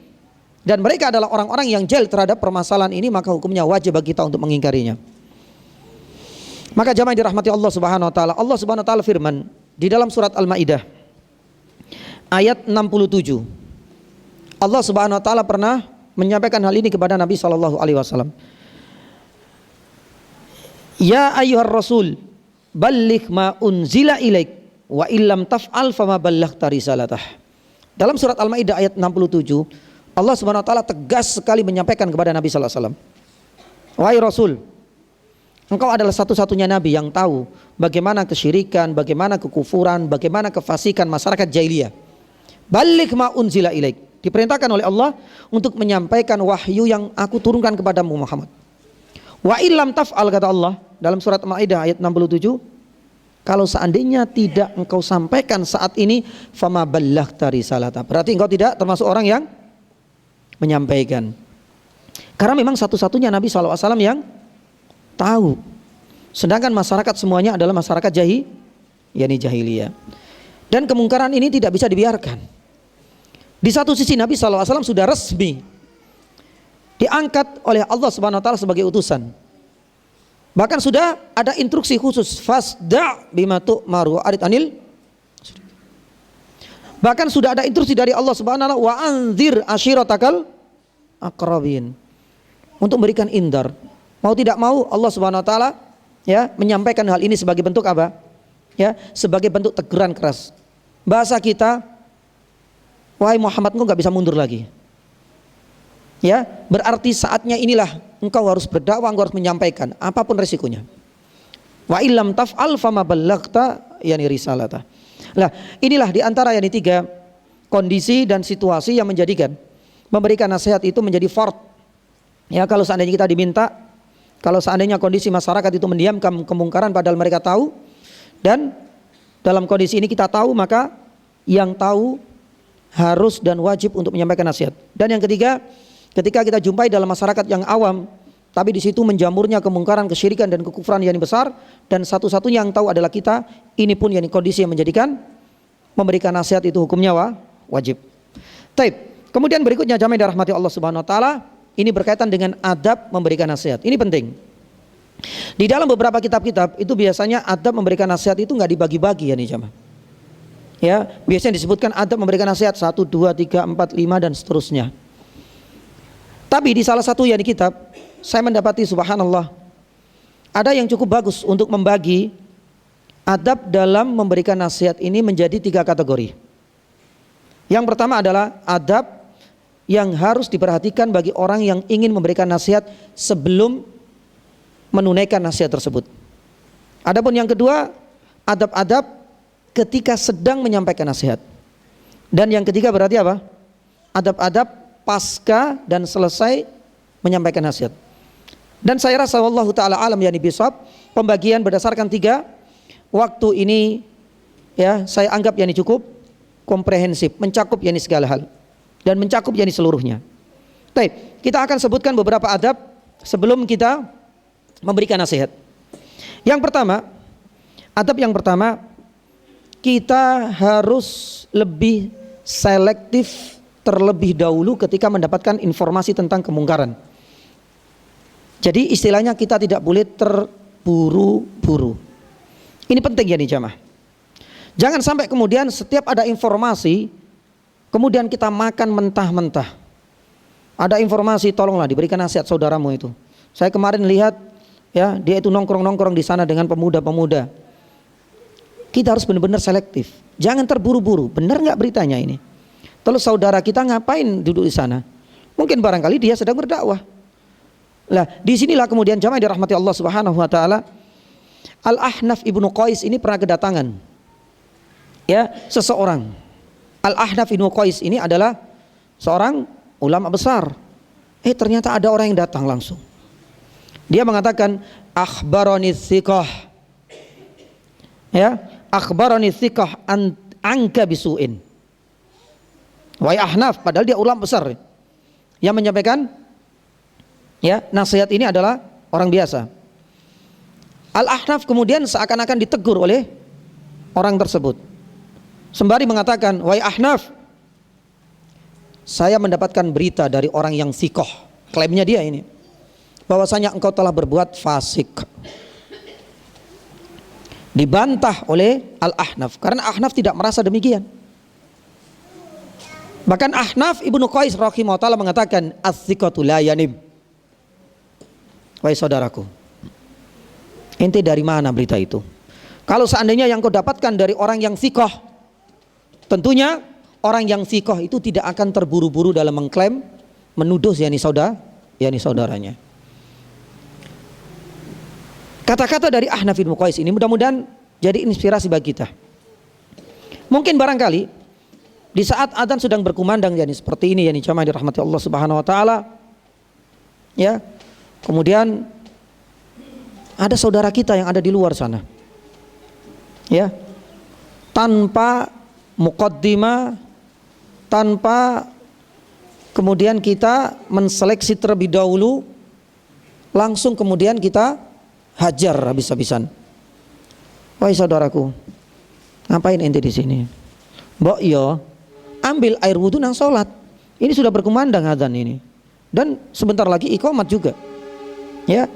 dan mereka adalah orang-orang yang jahil terhadap permasalahan ini, maka hukumnya wajib bagi kita untuk mengingkarinya. Maka jamaah dirahmati Allah Subhanahu Wa Taala, Allah Subhanahu Wa Taala firman di dalam surat Al-Maidah ayat 67. Allah Subhanahu Wa Taala pernah menyampaikan hal ini kepada Nabi Shallallahu Alaihi Wasallam. Ya ayyuhar rasul, balligh ma unzila ilaik wa illam taf'al fama ballaghta risalatah. Dalam surat Al-Maidah ayat 67, Allah Subhanahu Wa Taala tegas sekali menyampaikan kepada Nabi Sallallahu Alaihi Wasallam, wahai Rasul, engkau adalah satu-satunya Nabi yang tahu bagaimana kesyirikan, bagaimana kekufuran, bagaimana kefasikan masyarakat jahiliyah. Balligh ma unzila ilaik, diperintahkan oleh Allah untuk menyampaikan wahyu yang aku turunkan kepadamu Muhammad. Wa illam taf'al, kata Allah dalam surat Al-Maidah ayat 67, kalau seandainya tidak engkau sampaikan saat ini, fama ballaghta risalata, berarti engkau tidak termasuk orang yang menyampaikan. Karena memang satu-satunya Nabi SAW yang tahu, sedangkan masyarakat semuanya adalah masyarakat yakni jahiliyah. Dan kemungkaran ini tidak bisa dibiarkan. Di satu sisi Nabi SAW sudah resmi diangkat oleh Allah Subhanahu Wa Taala sebagai utusan. Bahkan sudah ada instruksi khusus, fasda' bima tu'maru arid anil. Bahkan sudah ada instruksi dari Allah Subhanahu Wa Taala, wa anzir ashiratakal aqrabin, untuk memberikan indar. Mau tidak mau Allah Subhanahu Wa Taala, ya, menyampaikan hal ini sebagai bentuk apa? Ya, sebagai bentuk teguran keras. Bahasa kita wahai Muhammad, engkau nggak bisa mundur lagi. Ya, berarti saatnya inilah engkau harus berdakwah, engkau harus menyampaikan apapun resikonya. Wa illam taf'al fama ballaghta yani risalata. Nah, inilah diantara yang tiga kondisi dan situasi yang menjadikan memberikan nasihat itu menjadi fard. Ya, kalau seandainya kita diminta, kalau seandainya kondisi masyarakat itu mendiamkan kemungkaran padahal mereka tahu, dan dalam kondisi ini kita tahu, maka yang tahu harus dan wajib untuk menyampaikan nasihat. Dan yang ketiga, ketika kita jumpai dalam masyarakat yang awam, tapi di situ menjamurnya kemungkaran, kesyirikan dan kekufuran yang besar, dan satu-satunya yang tahu adalah kita, ini pun yang kondisi yang menjadikan memberikan nasihat itu hukumnya wajib. Taib. Kemudian berikutnya jamaah yang dirahmati Allah Subhanahu wa taala, ini berkaitan dengan adab memberikan nasihat. Ini penting. Di dalam beberapa kitab-kitab itu biasanya adab memberikan nasihat itu nggak dibagi-bagi ya nih jamaah. Ya, biasanya disebutkan adab memberikan nasihat 1, 2, 3, 4, 5 dan seterusnya. Tapi di salah satu yang di kitab, saya mendapati subhanallah, ada yang cukup bagus untuk membagi adab dalam memberikan nasihat ini menjadi 3 kategori. Yang pertama adalah adab yang harus diperhatikan bagi orang yang ingin memberikan nasihat sebelum menunaikan nasihat tersebut. Adapun yang kedua, adab-adab ketika sedang menyampaikan nasihat. Dan yang ketiga berarti apa? Adab-adab pasca dan selesai menyampaikan nasihat. Dan saya rasa wallahu taala alam yani bisawab, pembagian berdasarkan 3 waktu ini ya saya anggap yani cukup komprehensif, mencakup yani segala hal dan mencakup yani seluruhnya. Baik, kita akan sebutkan beberapa adab sebelum kita memberikan nasihat. Yang pertama, adab yang pertama, kita harus lebih selektif terlebih dahulu ketika mendapatkan informasi tentang kemungkaran. Jadi istilahnya kita tidak boleh terburu-buru. Ini penting ya nih jamaah. Jangan sampai kemudian setiap ada informasi kemudian kita makan mentah-mentah. Ada informasi, tolonglah diberikan nasihat saudaramu itu. Saya kemarin lihat ya, dia itu nongkrong-nongkrong di sana dengan pemuda-pemuda. Kita harus benar-benar selektif. Jangan terburu-buru. Benar nggak beritanya ini? Terus saudara kita ngapain duduk di sana? Mungkin barangkali dia sedang berdakwah. Lah, disinilah kemudian jamaah yang dirahmati Allah Subhanahu wa taala, Al-Ahnaf ibnu Qais ini pernah kedatangan ya seseorang. Al-Ahnaf ibnu Qais ini adalah seorang ulama besar. Ternyata ada orang yang datang langsung. Dia mengatakan akhbarani thiqah. Ya, akhbarani thiqah anka bisuin. Wahai Ahnaf, padahal dia ulama besar. Yang menyampaikan ya nasihat ini adalah orang biasa. Al-Ahnaf kemudian seakan-akan ditegur oleh orang tersebut. Sembari mengatakan, wahai Ahnaf, saya mendapatkan berita dari orang yang thiqah. Klaimnya dia ini, bahwasanya engkau telah berbuat fasik. Dibantah oleh Al-Ahnaf karena Ahnaf tidak merasa demikian. Bahkan Ahnaf ibnu Qais rahimahullah ta'ala mengatakan as-thiqatu la yanib. Wahai saudaraku, ente dari mana berita itu? Kalau seandainya yang kau dapatkan dari orang yang thiqah, tentunya orang yang thiqah itu tidak akan terburu-buru dalam mengklaim, menuduh yakni saudaranya. Kata-kata dari Ahnaf ibnu Qais ini mudah-mudahan jadi inspirasi bagi kita. Mungkin barangkali di saat adzan sedang berkumandang yakni seperti ini yakni jamaah dirahmati Allah Subhanahu wa taala. Ya. Kemudian ada saudara kita yang ada di luar sana. Ya. Tanpa muqaddimah, tanpa kemudian kita menseleksi terlebih dahulu, langsung kemudian kita hajar habis-habisan. Wahai saudaraku, ngapain ente di sini? Mbok yo, ambil air wudu nang salat. Ini sudah berkumandang adzan ini. Dan sebentar lagi iqamat juga. Ya.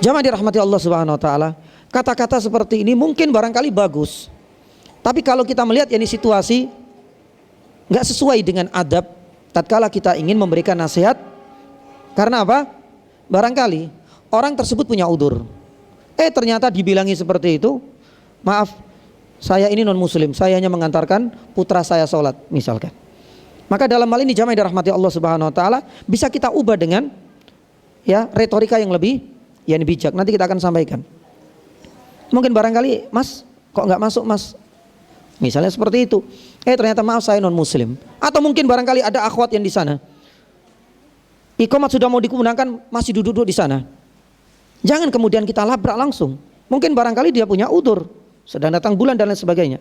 Jamaah dirahmati Allah Subhanahu wa taala, kata-kata seperti ini mungkin barangkali bagus. Tapi kalau kita melihat ini situasi enggak sesuai dengan adab tatkala kita ingin memberikan nasihat. Karena apa? Barangkali orang tersebut punya udzur. Ternyata dibilangi seperti itu, maaf, saya ini non muslim, saya hanya mengantarkan putra saya sholat misalkan. Maka dalam hal ini jamaah dirahmati Allah Subhanahu wa taala, bisa kita ubah dengan ya retorika yang lebih bijak. Nanti kita akan sampaikan. Mungkin barangkali, Mas, kok nggak masuk, Mas? Misalnya seperti itu. Ternyata maaf, saya non muslim. Atau mungkin barangkali ada akhwat yang di sana. Iqamat sudah mau dikumandangkan, masih duduk-duduk di sana. Jangan kemudian kita labrak langsung. Mungkin barangkali dia punya udzur, sedang datang bulan dan lain sebagainya.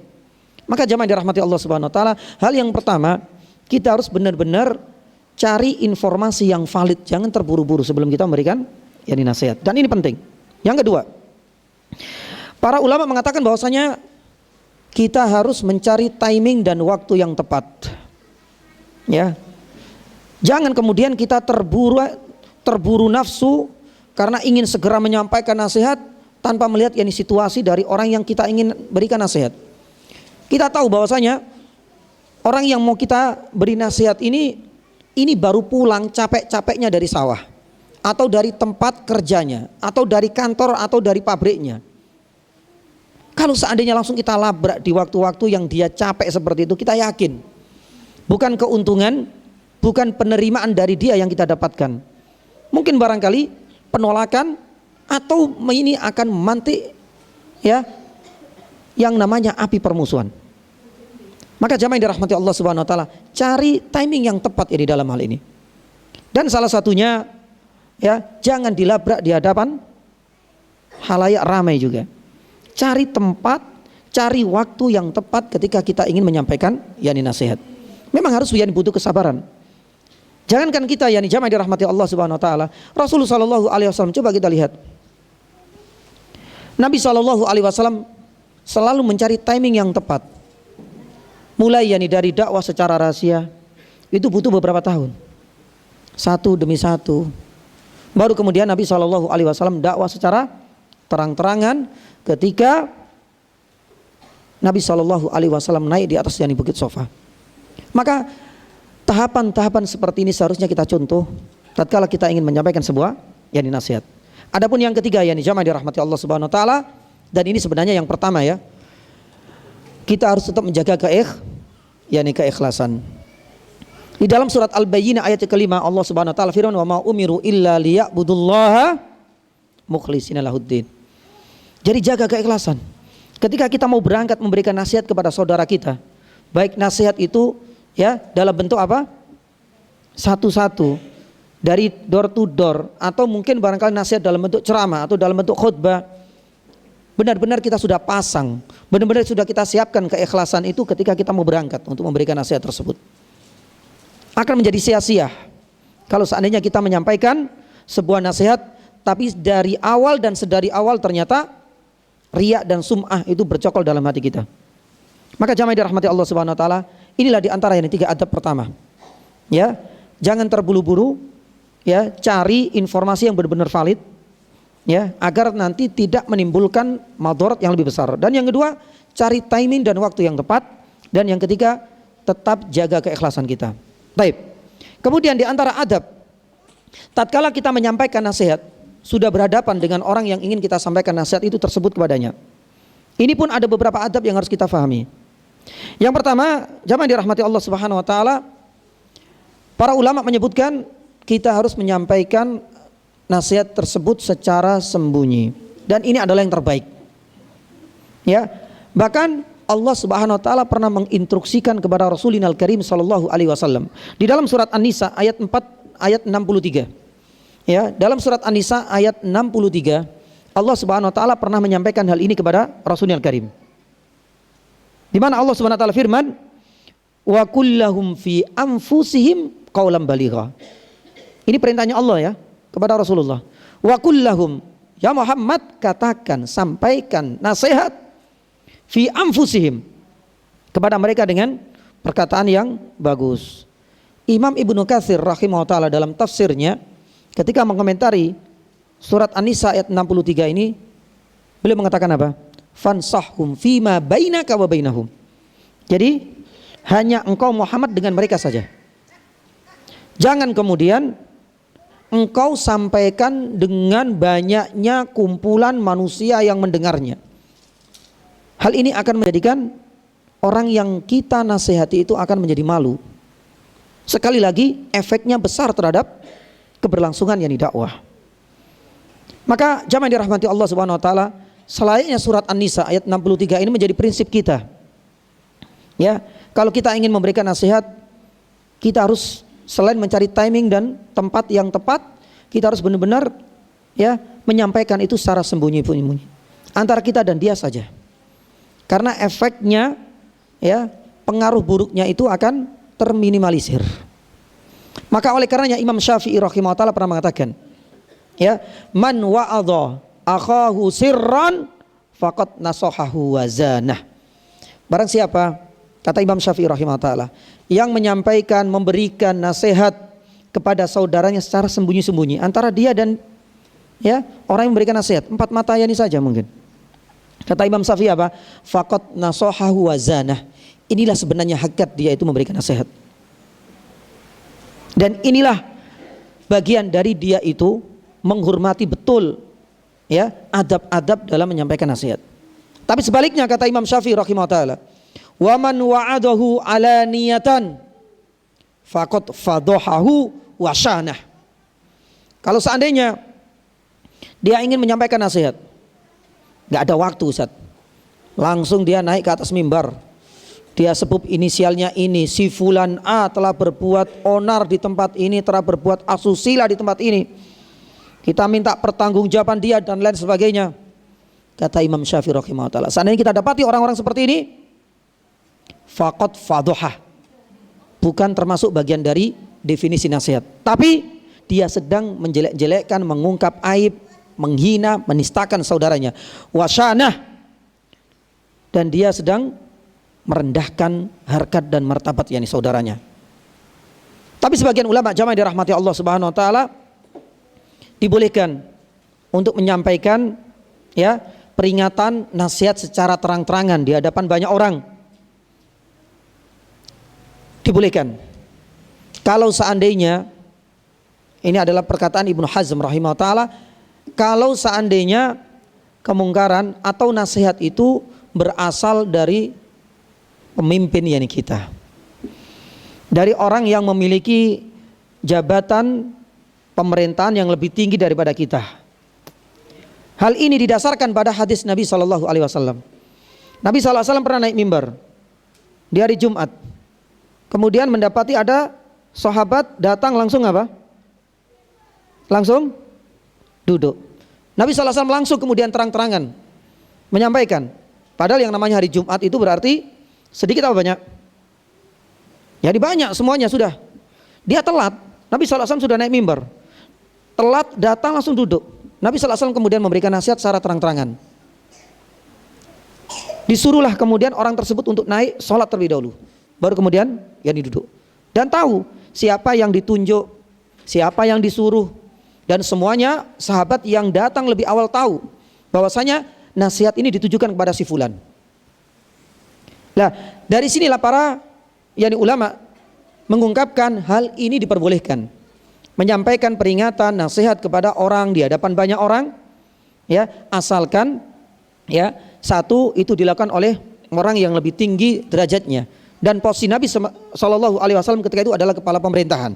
Maka jamaah dirahmati Allah Subhanahu wa taala, hal yang pertama, kita harus benar-benar cari informasi yang valid. Jangan terburu-buru sebelum kita memberikan nasihat. Dan ini penting. Yang kedua, para ulama mengatakan bahwasanya kita harus mencari timing dan waktu yang tepat. Ya. Jangan kemudian kita terburu nafsu karena ingin segera menyampaikan nasihat tanpa melihat situasi dari orang yang kita ingin berikan nasihat. Kita tahu bahwasanya orang yang mau kita beri nasihat ini baru pulang capek-capeknya dari sawah, atau dari tempat kerjanya, atau dari kantor, atau dari pabriknya. Kalau seandainya langsung kita labrak di waktu-waktu yang dia capek seperti itu, kita yakin bukan keuntungan, bukan penerimaan dari dia yang kita dapatkan. Mungkin barangkali penolakan, atau ini akan memantik yang namanya api permusuhan. Maka jamaah yang dirahmati Allah Subhanahu wa taala, cari timing yang tepat di dalam hal ini. Dan salah satunya jangan dilabrak di hadapan halayak ramai juga. Cari tempat, cari waktu yang tepat ketika kita ingin menyampaikan nasihat. Memang harus butuh kesabaran. Jangankan kita jamaah dirahmati Allah Subhanahu wa taala, Rasulullah sallallahu alaihi wasallam, coba kita lihat. Nabi sallallahu alaihi wasallam selalu mencari timing yang tepat. Mulai dari dakwah secara rahasia, itu butuh beberapa tahun, satu demi satu. Baru kemudian Nabi sallallahu alaihi wasallam dakwah secara terang-terangan ketika Nabi sallallahu alaihi wasallam naik di atas Bukit Sofa. Maka tahapan-tahapan seperti ini seharusnya kita contoh tatkala kita ingin menyampaikan sebuah nasihat. Adapun yang ketiga jamaah dirahmati Allah Subhanahu wa taala, dan ini sebenarnya yang pertama kita harus tetap menjaga keikhlasan. Di dalam surat Al-Bayyinah ayat ke-5 Allah Subhanahu wa taala firman, "Wa ma umiru illa liya'budullaha mukhlishina lahuddin." Jadi jaga keikhlasan. Ketika kita mau berangkat memberikan nasihat kepada saudara kita, baik nasihat itu dalam bentuk apa? Satu-satu, dari door to door, atau mungkin barangkali nasihat dalam bentuk ceramah atau dalam bentuk khutbah. Benar-benar kita sudah pasang, benar-benar sudah kita siapkan keikhlasan itu ketika kita mau berangkat untuk memberikan nasihat tersebut. Akan menjadi sia-sia kalau seandainya kita menyampaikan sebuah nasihat, tapi dari awal dan sedari awal ternyata riya dan sum'ah itu bercokol dalam hati kita. Maka jamaah dirahmati Allah Subhanahu wa taala, inilah di antara tiga adab pertama. Jangan terburu-buru, cari informasi yang benar-benar valid, agar nanti tidak menimbulkan madarat yang lebih besar. Dan yang kedua, cari timing dan waktu yang tepat. Dan yang ketiga, tetap jaga keikhlasan kita. Baik. Kemudian di antara adab, tatkala kita menyampaikan nasihat, sudah berhadapan dengan orang yang ingin kita sampaikan nasihat itu tersebut kepadanya. Ini pun ada beberapa adab yang harus kita fahami. Yang pertama, jamaah dirahmati Allah Subhanahu wa taala, para ulama menyebutkan kita harus menyampaikan nasihat tersebut secara sembunyi, dan ini adalah yang terbaik. Bahkan Allah Subhanahu wa taala pernah menginstruksikan kepada Rasulina Al-Karim sallallahu alaihi wasallam di dalam surat An-Nisa ayat 4 ayat 63. Dalam surat An-Nisa ayat 63 Allah Subhanahu wa taala pernah menyampaikan hal ini kepada Rasulina Al-Karim. Di mana Allah Subhanahu wa taala firman, "Wa kullahum fi anfusihim qaulan baligha." Ini perintahnya Allah kepada Rasulullah. Wa kullahum, ya Muhammad, katakan, sampaikan nasihat fi anfusihim, kepada mereka dengan perkataan yang bagus. Imam Ibnu Katsir rahimahullah taala dalam tafsirnya ketika mengomentari surat An-Nisa ayat 63 ini, beliau mengatakan apa? Fansahhum fima bainaka wa bainahum. Jadi hanya engkau Muhammad dengan mereka saja. Jangan kemudian engkau sampaikan dengan banyaknya kumpulan manusia yang mendengarnya. Hal ini akan menjadikan orang yang kita nasihati itu akan menjadi malu. Sekali lagi efeknya besar terhadap keberlangsungan yakni dakwah. Maka jamaah yang dirahmati Allah Subhanahu wa taala, selayaknya surat An-Nisa ayat 63 ini menjadi prinsip kita. Ya, kalau kita ingin memberikan nasihat, kita harus selain mencari timing dan tempat yang tepat, kita harus benar-benar ya menyampaikan itu secara sembunyi-sembunyi antara kita dan dia saja. Karena efeknya ya, pengaruh buruknya itu akan terminimalisir. Maka oleh karenanya Imam Syafi'i rahimahullah pernah mengatakan, ya, man wa'adha akhahu sirran faqad nasahahu wa zanah. Barang siapa, kata Imam Syafi'i rahimahullah, yang menyampaikan, memberikan nasihat kepada saudaranya secara sembunyi-sembunyi antara dia dan ya orang yang memberikan nasihat, empat mata yani saja mungkin. Kata Imam Syafi'i apa? Faqad nasahahu wa zanah. Inilah sebenarnya hakikat dia itu memberikan nasihat. Dan inilah bagian dari dia itu menghormati betul ya adab-adab dalam menyampaikan nasihat. Tapi sebaliknya kata Imam Syafi'i rahimahullah, wa man wa'adahu alaniyatan faqad fadhahahu wa syanah. Kalau seandainya dia ingin menyampaikan nasihat, enggak ada waktu Ustaz, langsung dia naik ke atas mimbar, dia sebut inisialnya ini, si fulan A telah berbuat onar di tempat ini, telah berbuat asusila di tempat ini, kita minta pertanggungjawaban dia dan lain sebagainya. Kata Imam Syafi'i rahimahullah, seandainya kita dapati orang-orang seperti ini, faqad fadhahah, bukan termasuk bagian dari definisi nasihat, tapi dia sedang menjelek-jelekkan, mengungkap aib, menghina, menistakan saudaranya, wasyanah, dan dia sedang merendahkan harkat dan martabat yakni saudaranya. Tapi sebagian ulama jamaah dirahmati Allah Subhanahu wa taala dibolehkan untuk menyampaikan ya peringatan, nasihat secara terang-terangan di hadapan banyak orang. Dibolehkan. Kalau seandainya, ini adalah perkataan Ibnu Hazm rahimahullah taala, kalau seandainya kemungkaran atau nasihat itu berasal dari pemimpin yakni kita, dari orang yang memiliki jabatan pemerintahan yang lebih tinggi daripada kita. Hal ini didasarkan pada hadis Nabi Shallallahu Alaihi Wasallam. Nabi Shallallahu Alaihi Wasallam pernah naik mimbar di hari Jumat, kemudian mendapati ada sahabat datang langsung apa? Langsung duduk. Nabi Shallallahu Alaihi Wasallam langsung kemudian terang-terangan menyampaikan. Padahal yang namanya hari Jumat itu berarti sedikit apa banyak? Ya banyak semuanya sudah. Dia telat. Nabi Shallallahu Alaihi Wasallam sudah naik mimbar, telat datang langsung duduk. Nabi Shallallahu Alaihi Wasallam kemudian memberikan nasihat secara terang-terangan. Disuruhlah kemudian orang tersebut untuk naik sholat terlebih dahulu, baru kemudian yakni duduk. Dan tahu siapa yang ditunjuk, siapa yang disuruh, dan semuanya sahabat yang datang lebih awal tahu bahwasanya nasihat ini ditujukan kepada si fulan. Nah, dari sinilah para yakni ulama mengungkapkan hal ini diperbolehkan, menyampaikan peringatan, nasihat kepada orang di hadapan banyak orang, ya, asalkan ya satu itu dilakukan oleh orang yang lebih tinggi derajatnya, dan posisi Nabi Shallallahu Alaihi Wasallam ketika itu adalah kepala pemerintahan.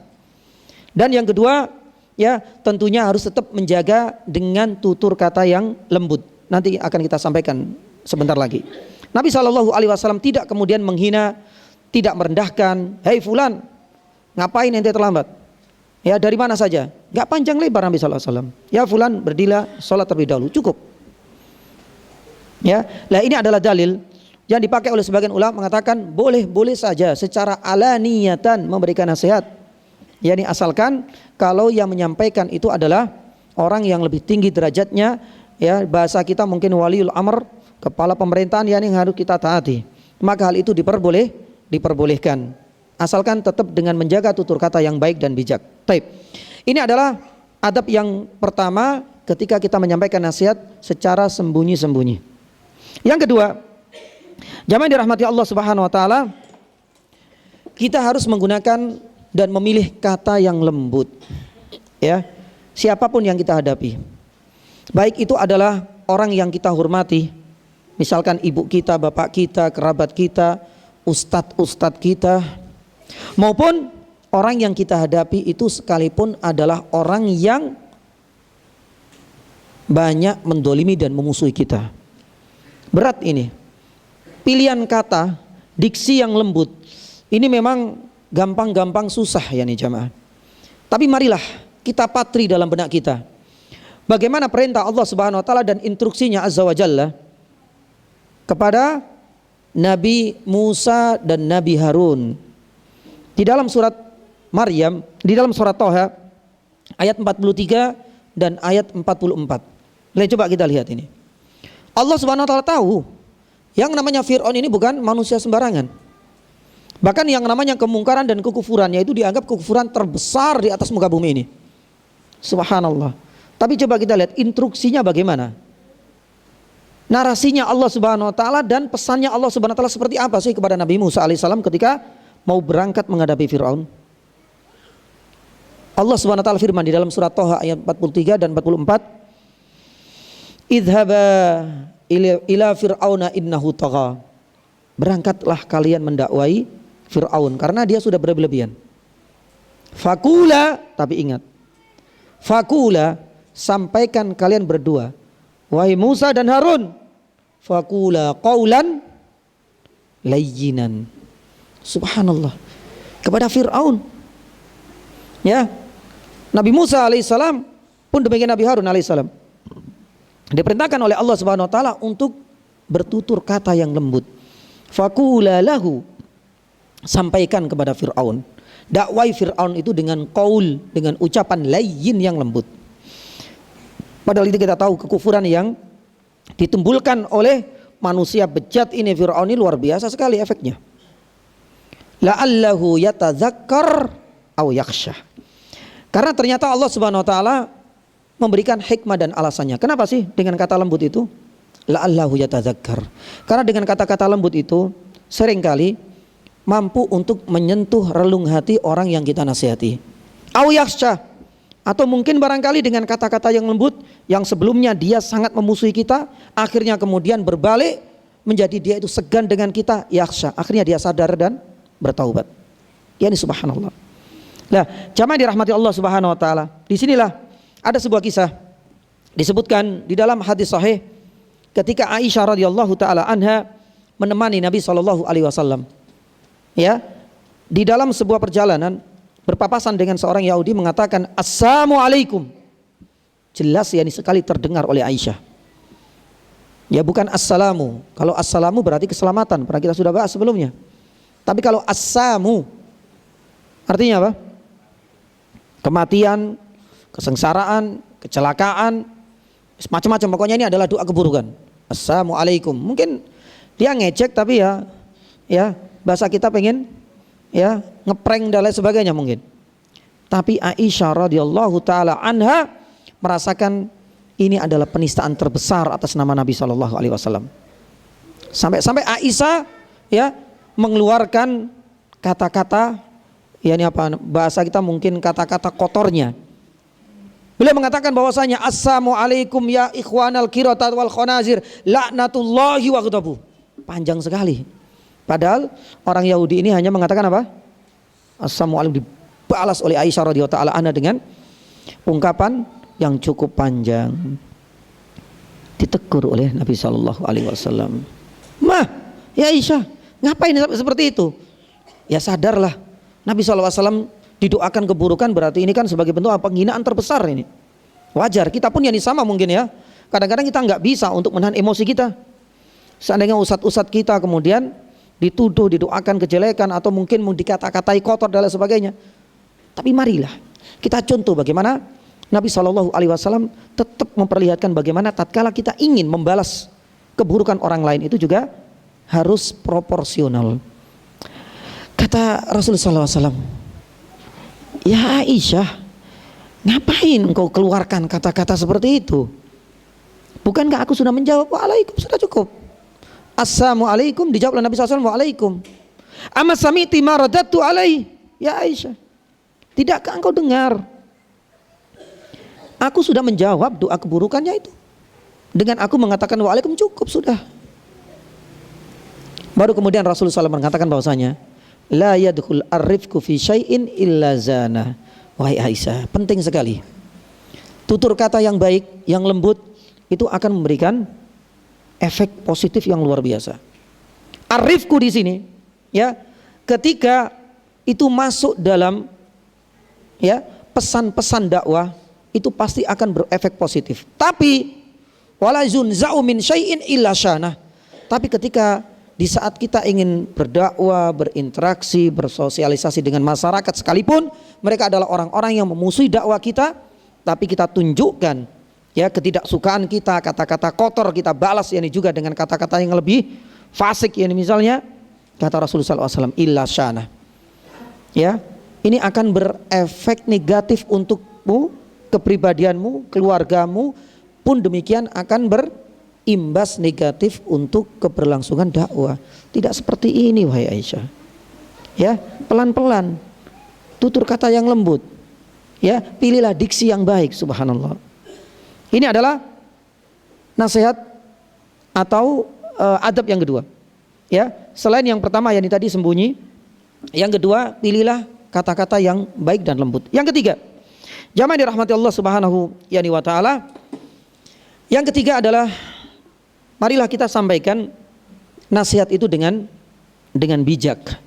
Dan yang kedua, ya tentunya harus tetap menjaga dengan tutur kata yang lembut. Nanti akan kita sampaikan sebentar lagi. Nabi Shallallahu Alaihi Wasallam tidak kemudian menghina, tidak merendahkan. Hei fulan, ngapain ente terlambat? Ya dari mana saja? Gak panjang lebar Nabi Shallallahu Alaihi Wasallam. Ya fulan berdirilah sholat terlebih dahulu, cukup. Ya, lah ini adalah dalil yang dipakai oleh sebagian ulama mengatakan boleh saja secara alaniyatan memberikan nasihat. Yani asalkan kalau yang menyampaikan itu adalah orang yang lebih tinggi derajatnya, ya bahasa kita mungkin waliul amr, kepala pemerintahan yang harus kita taati, maka hal itu diperbolehkan asalkan tetap dengan menjaga tutur kata yang baik dan bijak. Taib. Ini adalah adab yang pertama ketika kita menyampaikan nasihat secara sembunyi-sembunyi. Yang kedua, jamaah dirahmati Allah Subhanahu wa taala, kita harus menggunakan dan memilih kata yang lembut. Ya, siapapun yang kita hadapi, baik itu adalah orang yang kita hormati, misalkan ibu kita, bapak kita, kerabat kita, ustadz kita, maupun orang yang kita hadapi itu sekalipun adalah orang yang banyak mendolimi dan memusuhi kita. Berat ini. Pilihan kata, diksi yang lembut. Ini memang gampang-gampang susah ya nih jamaah. Tapi marilah kita patri dalam benak kita. Bagaimana perintah Allah Subhanahu wa taala dan instruksinya Azza wa Jalla kepada Nabi Musa dan Nabi Harun. Di dalam surat Maryam, di dalam surat Thaha ayat 43 dan ayat 44. Coba kita lihat ini. Allah Subhanahu wa taala tahu yang namanya Fir'aun ini bukan manusia sembarangan. Bahkan yang namanya kemungkaran dan kekufurannya itu dianggap kekufuran terbesar di atas muka bumi ini. Subhanallah. Tapi coba kita lihat instruksinya bagaimana. Narasinya Allah Subhanahu wa taala dan pesannya Allah Subhanahu wa taala seperti apa sih kepada Nabi Musa alaihissalam ketika mau berangkat menghadapi Fir'aun. Allah Subhanahu wa taala firman di dalam surat Thaha ayat 43 dan 44. Idhaba ila fir'auna innahu tagha. Berangkatlah kalian mendakwai Fir'aun karena dia sudah berlebihan. Fakula, tapi ingat. Fakula, sampaikan kalian berdua, wahai Musa dan Harun, fakula qaulan layyinan. Subhanallah. Kepada Fir'aun. Ya. Nabi Musa alaihissalam pun demikian Nabi Harun alaihissalam. Diperintahkan oleh Allah Subhanahu wa taala untuk bertutur kata yang lembut. Fakula lahu, sampaikan kepada Fir'aun. Dakwai Fir'aun itu dengan qaul, dengan ucapan layyin yang lembut. Padahal itu kita tahu kekufuran yang ditimbulkan oleh manusia bejat ini Fir'aun ini luar biasa sekali efeknya. La'allahu yatadzakkar aw yakhsha. Karena ternyata Allah Subhanahu wa taala memberikan hikmah dan alasannya. Kenapa sih dengan kata lembut itu? La'allahu yatadzakkar. Karena dengan kata-kata lembut itu seringkali mampu untuk menyentuh relung hati orang yang kita nasihati. Aw yakhsha. Atau mungkin barangkali dengan kata-kata yang lembut yang sebelumnya dia sangat memusuhi kita, akhirnya kemudian berbalik menjadi dia itu segan dengan kita, yakhsha. Akhirnya dia sadar dan bertaubat. Ya ini subhanallah. Nah, jamaah dirahmati Allah Subhanahu wa taala. Disinilah ada sebuah kisah disebutkan di dalam hadis sahih ketika Aisyah radhiyallahu taala anha menemani Nabi sallallahu alaihi wasallam. Ya, di dalam sebuah perjalanan berpapasan dengan seorang Yahudi mengatakan assalamualaikum. Jelas ya ini sekali terdengar oleh Aisyah. Ya bukan assalamu. Kalau assalamu berarti keselamatan, pernah kita sudah bahas sebelumnya. Tapi kalau assamu artinya apa? Kematian, kesengsaraan, kecelakaan, macam-macam. Pokoknya ini adalah doa keburukan. Assalamualaikum. Mungkin dia ngejek tapi ya bahasa kita pengen ya ngeprank dan lain sebagainya mungkin. Tapi Aisyah radhiyallahu taala anha merasakan ini adalah penistaan terbesar atas nama Nabi sallallahu alaihi wasallam. Sampai Aisyah ya mengeluarkan kata-kata yakni apa bahasa kita mungkin kata-kata kotornya. Beliau mengatakan bahwasanya assalamualaikum ya ikhwanal qiratat wal khanazir laknatullahi wa ghadabu. Panjang sekali. Padahal orang Yahudi ini hanya mengatakan apa? Assalamualaikum, dibalas oleh Aisyah radhiyallahu taala anha dengan ungkapan yang cukup panjang. Ditegur oleh Nabi sallallahu alaihi wasallam. "Mah, ya Aisyah, ngapain seperti itu?" Ya sadarlah, Nabi sallallahu alaihi wasallam didoakan keburukan, berarti ini kan sebagai bentuk penghinaan terbesar ini. Wajar, kita pun yang sama mungkin ya. Kadang-kadang kita nggak bisa untuk menahan emosi kita. Seandainya ustadz-ustadz kita kemudian dituduh, didoakan kejelekan atau mungkin dikata-katai kotor dan lain sebagainya. Tapi marilah kita contoh bagaimana Nabi Shallallahu Alaihi Wasallam tetap memperlihatkan bagaimana tatkala kita ingin membalas keburukan orang lain itu juga harus proporsional. Kata Rasulullah SAW, ya Aisyah, ngapain engkau keluarkan kata-kata seperti itu? Bukankah aku sudah menjawab? Waalaikum, sudah cukup. Assalamualaikum, dijawab oleh Nabi SAW, waalaikum. Amma sami'ti ma radadtu alaih. Ya Aisyah, tidakkah engkau dengar? Aku sudah menjawab doa keburukannya itu. Dengan aku mengatakan waalaikum, cukup sudah. Baru kemudian Rasulullah SAW mengatakan bahwasanya la yadkhul ar-rifqu fi syai'in illa zana. Wahai Aisyah, penting sekali. Tutur kata yang baik, yang lembut itu akan memberikan efek positif yang luar biasa. Ar-rifqu di sini ya, ketika itu masuk dalam ya pesan-pesan dakwah itu pasti akan berefek positif. Tapi wala yunza'u min syai'in illa syana. Tapi ketika di saat kita ingin berdakwah, berinteraksi, bersosialisasi dengan masyarakat sekalipun mereka adalah orang-orang yang memusuhi dakwah kita, tapi kita tunjukkan ya ketidaksukaan kita, kata-kata kotor kita balas yakni juga dengan kata-kata yang lebih fasik, yakni misalnya kata Rasulullah SAW, illa syana. Ya, ini akan berefek negatif untukmu, kepribadianmu, keluargamu pun demikian akan berimbas negatif untuk keberlangsungan dakwah. Tidak seperti ini wahai Aisyah. Ya, pelan-pelan, tutur kata yang lembut. Ya, pilihlah diksi yang baik, subhanallah. Ini adalah nasihat atau adab yang kedua. Ya, selain yang pertama yang tadi sembunyi, yang kedua pilihlah kata-kata yang baik dan lembut. Yang ketiga, jamaah dirahmati Allah Subhanahu wa taala. Yang ketiga adalah marilah kita sampaikan nasihat itu dengan bijak.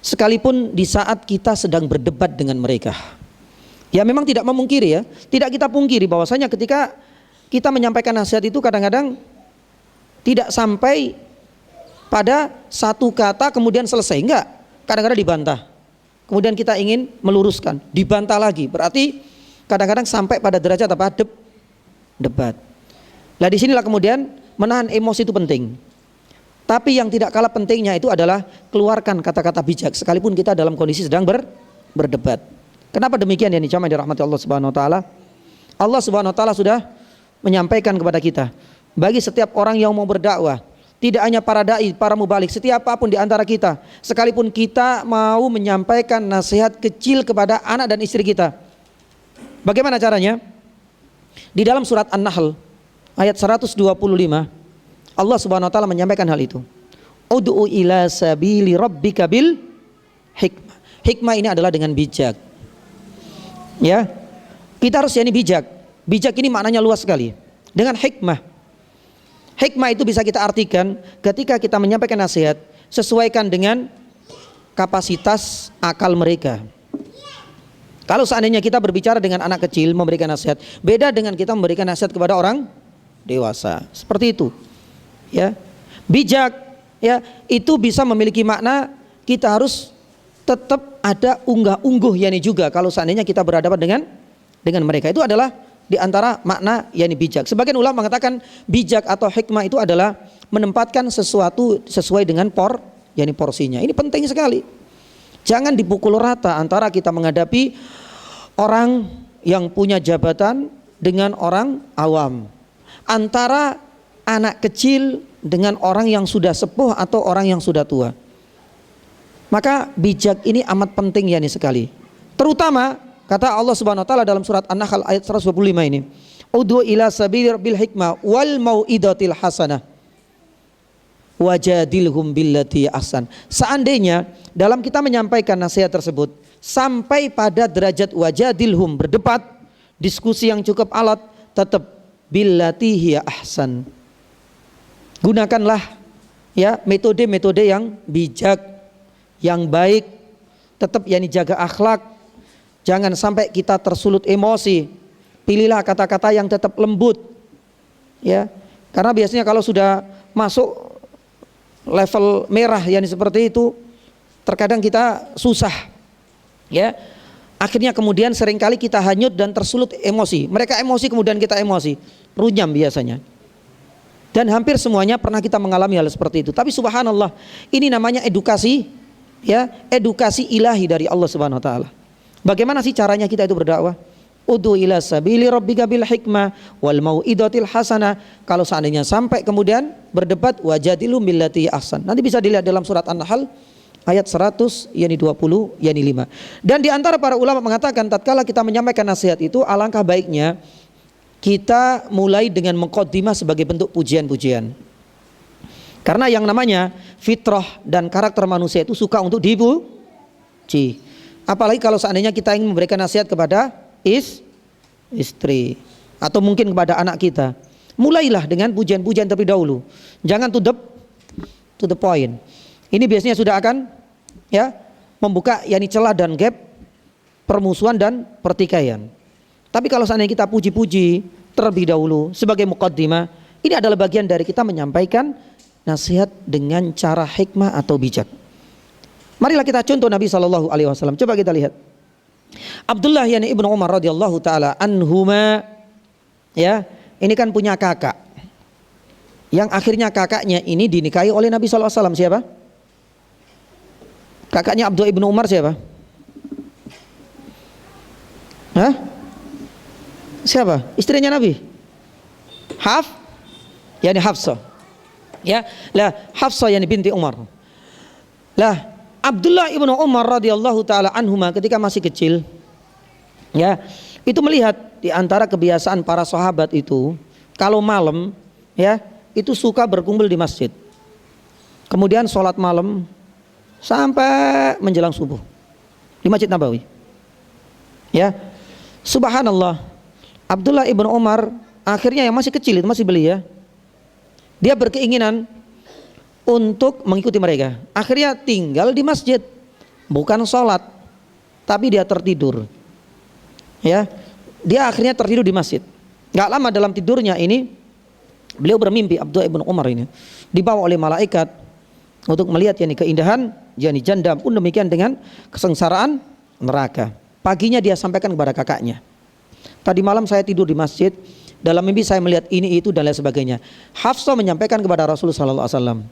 Sekalipun di saat kita sedang berdebat dengan mereka. Ya memang tidak memungkiri ya, tidak kita pungkiri bahwasanya ketika kita menyampaikan nasihat itu kadang-kadang tidak sampai pada satu kata kemudian selesai, enggak. Kadang-kadang dibantah. Kemudian kita ingin meluruskan, dibantah lagi. Berarti kadang-kadang sampai pada derajat apa? Debat. Nah disinilah kemudian menahan emosi itu penting. Tapi yang tidak kalah pentingnya itu adalah keluarkan kata-kata bijak sekalipun kita dalam kondisi sedang berdebat. Kenapa demikian ya jamaah dirahmati Allah Subhanahu wa taala? Allah Subhanahu wa taala sudah menyampaikan kepada kita, bagi setiap orang yang mau berdakwah, tidak hanya para dai, para mubalik, setiap apapun di antara kita, sekalipun kita mau menyampaikan nasihat kecil kepada anak dan istri kita. Bagaimana caranya? Di dalam surat An-Nahl ayat 125 Allah Subhanahu wa taala menyampaikan hal itu. Ud'u ila sabili rabbika bil hikmah. Hikmah ini adalah dengan bijak. Ya. Kita harus yani bijak. Bijak ini maknanya luas sekali. Dengan hikmah. Hikmah itu bisa kita artikan ketika kita menyampaikan nasihat sesuaikan dengan kapasitas akal mereka. Kalau seandainya kita berbicara dengan anak kecil memberikan nasihat, beda dengan kita memberikan nasihat kepada orang dewasa. Seperti itu. Ya. Bijak ya, itu bisa memiliki makna kita harus tetap ada unggah-ungguh yani juga kalau seandainya kita berhadapan dengan mereka. Itu adalah di antara makna yani bijak. Sebagian ulama mengatakan bijak atau hikmah itu adalah menempatkan sesuatu sesuai dengan yani porsinya. Ini penting sekali. Jangan dipukul rata antara kita menghadapi orang yang punya jabatan dengan orang awam. Antara anak kecil dengan orang yang sudah sepuh atau orang yang sudah tua. Maka bijak ini amat penting yani sekali. Terutama kata Allah Subhanahu wa taala dalam surat An-Nahl ayat 125 ini, "Ud'u ila sabili bil hikmah wal mau'idatil hasanah wajadilhum billati ahsan." Seandainya dalam kita menyampaikan nasihat tersebut sampai pada derajat wajadilhum, berdebat, diskusi yang cukup alat, tetap billati hiya ahsan. Gunakanlah ya metode-metode yang bijak, yang baik, tetap yani jaga akhlak. Jangan sampai kita tersulut emosi. Pilihlah kata-kata yang tetap lembut. Ya. Karena biasanya kalau sudah masuk level merah yani seperti itu, terkadang kita susah. Ya. Akhirnya kemudian seringkali kita hanyut dan tersulut emosi. Mereka emosi kemudian kita emosi. Runyam biasanya. Dan hampir semuanya pernah kita mengalami hal seperti itu. Tapi subhanallah, ini namanya edukasi, ya, edukasi ilahi dari Allah Subhanahu wa taala. Bagaimana sih caranya kita itu berdakwah? Ud'u ila sabili rabbika bil hikmah wal mau'idatil hasanah. Kalau seandainya sampai kemudian berdebat wajadilhum billati ahsan. Nanti bisa dilihat dalam surat An-Nahl ayat 100 yani 20 yani 5. Dan di antara para ulama mengatakan tatkala kita menyampaikan nasihat itu alangkah baiknya kita mulai dengan mengqaddimah sebagai bentuk pujian-pujian. Karena yang namanya fitrah dan karakter manusia itu suka untuk suci. Apalagi kalau seandainya kita ingin memberikan nasihat kepada istri atau mungkin kepada anak kita. Mulailah dengan pujian-pujian terlebih dahulu. Jangan to the point. Ini biasanya sudah akan ya membuka yakni celah dan gap permusuhan dan pertikaian. Tapi kalau seandainya kita puji-puji terlebih dahulu sebagai muqaddimah, ini adalah bagian dari kita menyampaikan nasihat dengan cara hikmah atau bijak. Marilah kita contoh Nabi SAW. Coba kita lihat. Abdullah yani ibnu Umar radhiyallahu taala anhuma, ya, ini kan punya kakak. Yang akhirnya kakaknya ini dinikahi oleh Nabi SAW. Siapa? Kakaknya Abdullah ibnu Umar siapa? Hah? Siapa? Istrinya Nabi? Yani Hafsah. Ya, lah Hafsah yani binti Umar. Lah Abdullah ibnu Umar radhiyallahu taala anhuma ketika masih kecil, ya, itu melihat di antara kebiasaan para sahabat itu kalau malam, ya, itu suka berkumpul di masjid. Kemudian sholat malam sampai menjelang subuh di Masjid Nabawi. Ya, subhanallah, Abdullah ibnu Umar akhirnya yang masih kecil itu masih belia, dia berkeinginan untuk mengikuti mereka. Akhirnya tinggal di masjid, bukan sholat, tapi dia tertidur. Ya, dia akhirnya tertidur di masjid. Gak lama dalam tidurnya ini, beliau bermimpi, Abdullah ibn Umar ini dibawa oleh malaikat untuk melihat yani keindahan, yani janda, pun demikian dengan kesengsaraan neraka. Paginya dia sampaikan kepada kakaknya, tadi malam saya tidur di masjid, dalam mimpi saya melihat ini itu dan lain sebagainya. Hafsah menyampaikan kepada Rasulullah SAW.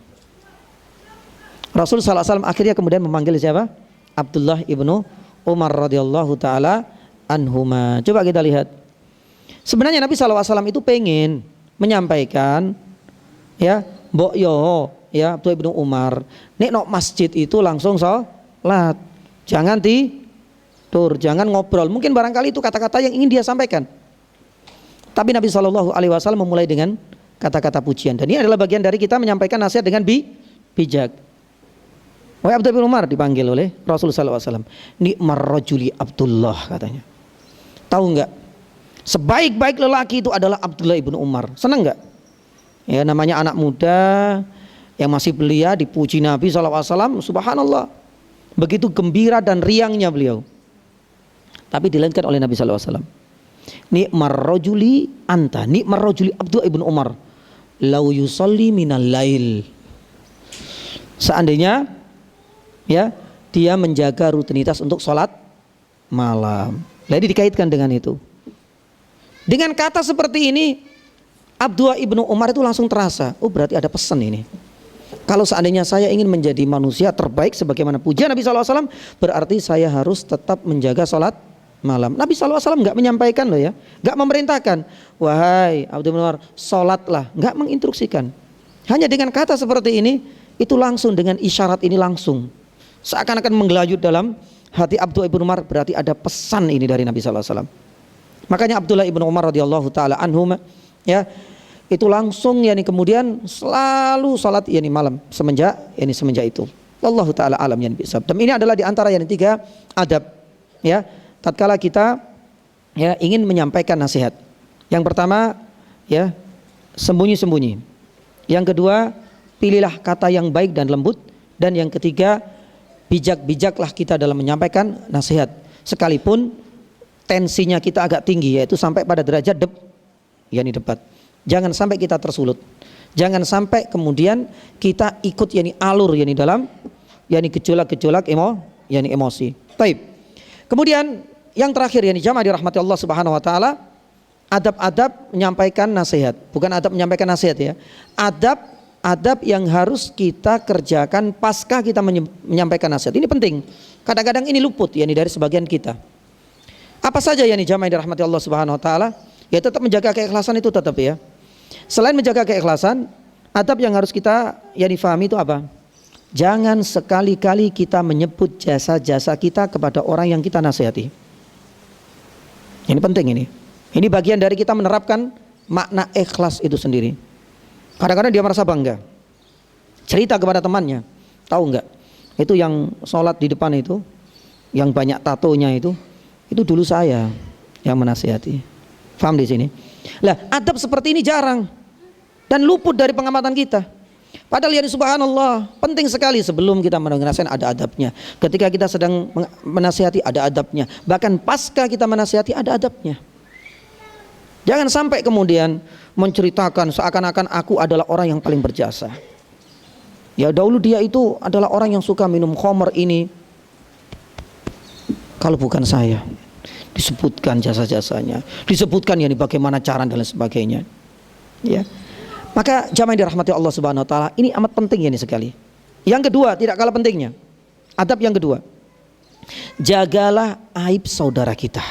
Rasul SAW akhirnya kemudian memanggil siapa? Abdullah ibnu Umar radhiyallahu taala anhuma. Coba kita lihat. Sebenarnya Nabi SAW itu pengen menyampaikan, ya, mbok yo, ya, Abdullah ibnu Umar, nek nok masjid itu langsung sholat, jangan tidur, jangan ngobrol. Mungkin barangkali itu kata-kata yang ingin dia sampaikan. Tapi Nabi SAW memulai dengan kata-kata pujian. Dan ini adalah bagian dari kita menyampaikan nasihat dengan bijak. Wahai Abdullah bin Umar, dipanggil oleh Rasulullah SAW. Ni'mar rajuli Abdullah, katanya. Tahu enggak? Sebaik-baik lelaki itu adalah Abdullah ibnu Umar. Senang enggak? Ya, namanya anak muda yang masih belia dipuji Nabi SAW. Subhanallah, begitu gembira dan riangnya beliau. Tapi dilanjutkan oleh Nabi SAW. Ni'mar rajuli anta, ni'mar rajuli Abdullah ibnu Umar, lau yusalli minal lail. Seandainya, ya, dia menjaga rutinitas untuk sholat malam. Jadi dikaitkan dengan itu. Dengan kata seperti ini, Abdullah ibnu Umar itu langsung terasa, oh berarti ada pesan ini. Kalau seandainya saya ingin menjadi manusia terbaik sebagaimana pujian Nabi SAW, berarti saya harus tetap menjaga sholat malam. Nabi SAW nggak menyampaikan loh, ya, nggak memerintahkan, wahai Abdullah ibnu Umar sholatlah, nggak menginstruksikan. Hanya dengan kata seperti ini, itu langsung dengan isyarat ini langsung seakan-akan menggelayut dalam hati Abdullah ibnu Umar, berarti ada pesan ini dari Nabi SAW. Makanya Abdullah ibnu Umar radhiyallahu taala anhum, ya, itu langsung yani kemudian selalu salat yani malam semenjak itu. Wallahu taala alam yani bisawab. Dan ini adalah di antara yani 3 adab, ya, tatkala kita, ya, ingin menyampaikan nasihat. Yang pertama, ya, sembunyi-sembunyi. Yang kedua, pilihlah kata yang baik dan lembut. Dan yang ketiga, bijak-bijaklah kita dalam menyampaikan nasihat, sekalipun tensinya kita agak tinggi, yaitu sampai pada derajat yani debat. Jangan sampai kita tersulut. Jangan sampai kemudian kita ikut yani alur yani dalam yani gejolak-gejolak yani emosi. Baik. Kemudian yang terakhir yani jamaah dirahmati Allah Subhanahu wa taala, adab-adab menyampaikan nasihat. Bukan adab menyampaikan nasihat, ya. Adab yang harus kita kerjakan pasca kita menyampaikan nasihat. Ini penting. Kadang-kadang ini luput yani dari sebagian kita. Apa saja yani jamaah dirahmati Allah Subhanahu wa taala? Ya, tetap menjaga keikhlasan itu tetap, ya. Selain menjaga keikhlasan, adab yang harus kita yani fahami itu apa? Jangan sekali-kali kita menyebut jasa-jasa kita kepada orang yang kita nasihati. Ini penting ini. Ini bagian dari kita menerapkan makna ikhlas itu sendiri. Kadang-kadang dia merasa bangga, cerita kepada temannya, tahu enggak, itu yang sholat di depan itu, yang banyak tatonya itu dulu saya yang menasihati. Paham di sini? Lah, adab seperti ini jarang dan luput dari pengamatan kita. Padahal ya subhanallah, penting sekali sebelum kita menasihati ada adabnya. Ketika kita sedang menasihati ada adabnya. Bahkan pasca kita menasihati ada adabnya. Jangan sampai kemudian menceritakan seakan-akan aku adalah orang yang paling berjasa. Ya dahulu dia itu adalah orang yang suka minum khamr ini. Kalau bukan saya, disebutkan jasa-jasanya, disebutkan yani bagaimana cara dan lain sebagainya. Ya. Maka jamaah yang dirahmati Allah Subhanahu wa taala, ini amat penting ini sekali. Yang kedua, tidak kalah pentingnya. Adab yang kedua. Jagalah aib saudara kita.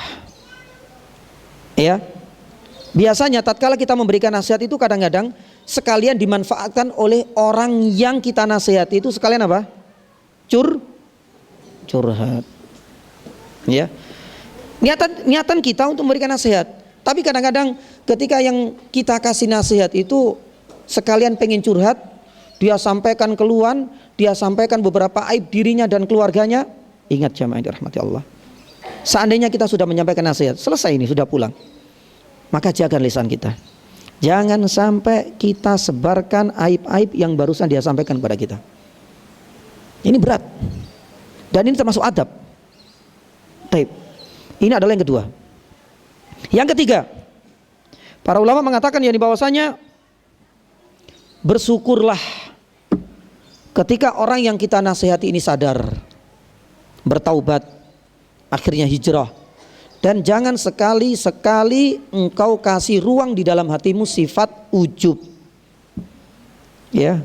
Ya. Biasanya tatkala kita memberikan nasihat itu kadang-kadang sekalian dimanfaatkan oleh orang yang kita nasihati itu sekalian apa? Curhat. Ya. Niatan kita untuk memberikan nasihat. Tapi kadang-kadang ketika yang kita kasih nasihat itu sekalian pengen curhat, dia sampaikan keluhan, dia sampaikan beberapa aib dirinya dan keluarganya. Ingat jamaah yang dirahmati Allah, seandainya kita sudah menyampaikan nasihat, selesai ini sudah pulang, maka jaga lisan kita. Jangan sampai kita sebarkan aib-aib yang barusan dia sampaikan kepada kita. Ini berat dan ini termasuk adab. Taib. Ini adalah yang kedua. Yang ketiga, para ulama mengatakan yang bahwasanya bersyukurlah ketika orang yang kita nasihati ini sadar, bertaubat, akhirnya hijrah. Dan jangan sekali-sekali engkau kasih ruang di dalam hatimu sifat ujub. Ya.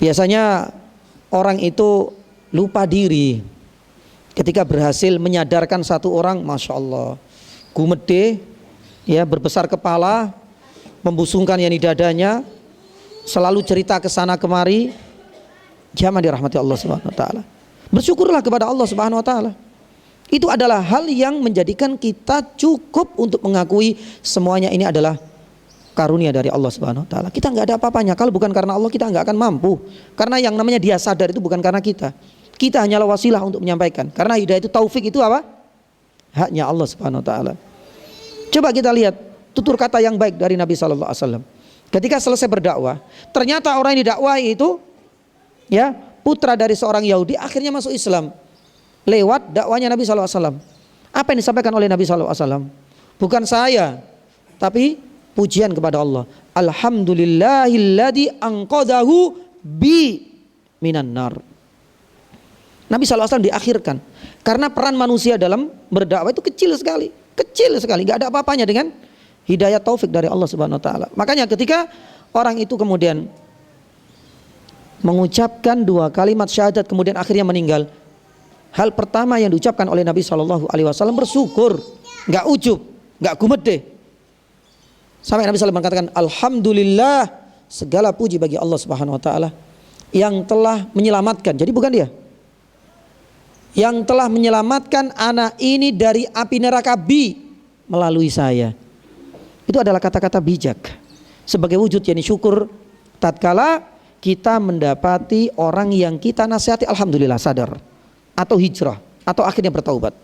Biasanya orang itu lupa diri ketika berhasil menyadarkan satu orang, masya Allah, gumede, ya, berbesar kepala, membusungkan yang di dadanya, selalu cerita ke sana kemari. Jamaah dirahmati Allah Subhanahu wa taala. Bersyukurlah kepada Allah Subhanahu wa taala. Itu adalah hal yang menjadikan kita cukup untuk mengakui semuanya ini adalah karunia dari Allah Subhanahu wa taala. Kita enggak ada apa-apanya. Kalau bukan karena Allah kita enggak akan mampu. Karena yang namanya dia sadar itu bukan karena kita. Kita hanyalah wasilah untuk menyampaikan. Karena hidayah itu, taufik itu apa? Haknya Allah Subhanahu wa taala. Coba kita lihat tutur kata yang baik dari Nabi sallallahu alaihi wasallam. Ketika selesai berdakwah, ternyata orang yang didakwahi itu ya, putra dari seorang Yahudi akhirnya masuk Islam lewat dakwanya Nabi sallallahu alaihi wasallam. Apa yang disampaikan oleh Nabi sallallahu alaihi wasallam? Bukan saya, tapi pujian kepada Allah. Alhamdulillahilladzi anqadahu bi minan nar. Nabi sallallahu alaihi wasallam diakhirkan karena peran manusia dalam berdakwah itu kecil sekali, nggak ada apa-apanya dengan hidayah taufik dari Allah Subhanahu wa taala. Makanya ketika orang itu kemudian mengucapkan 2 kalimat syahadat kemudian akhirnya meninggal, hal pertama yang diucapkan oleh Nabi sallallahu alaihi wasallam bersyukur, enggak ujub, enggak gumede. Sampai Nabi sallallahu mengatakan, alhamdulillah, segala puji bagi Allah Subhanahu wa taala yang telah menyelamatkan. Jadi bukan dia. Yang telah menyelamatkan anak ini dari api neraka melalui saya. Itu adalah kata-kata bijak sebagai wujud yakni syukur tatkala kita mendapati orang yang kita nasihati alhamdulillah sadar atau hijrah atau akhirnya bertaubat.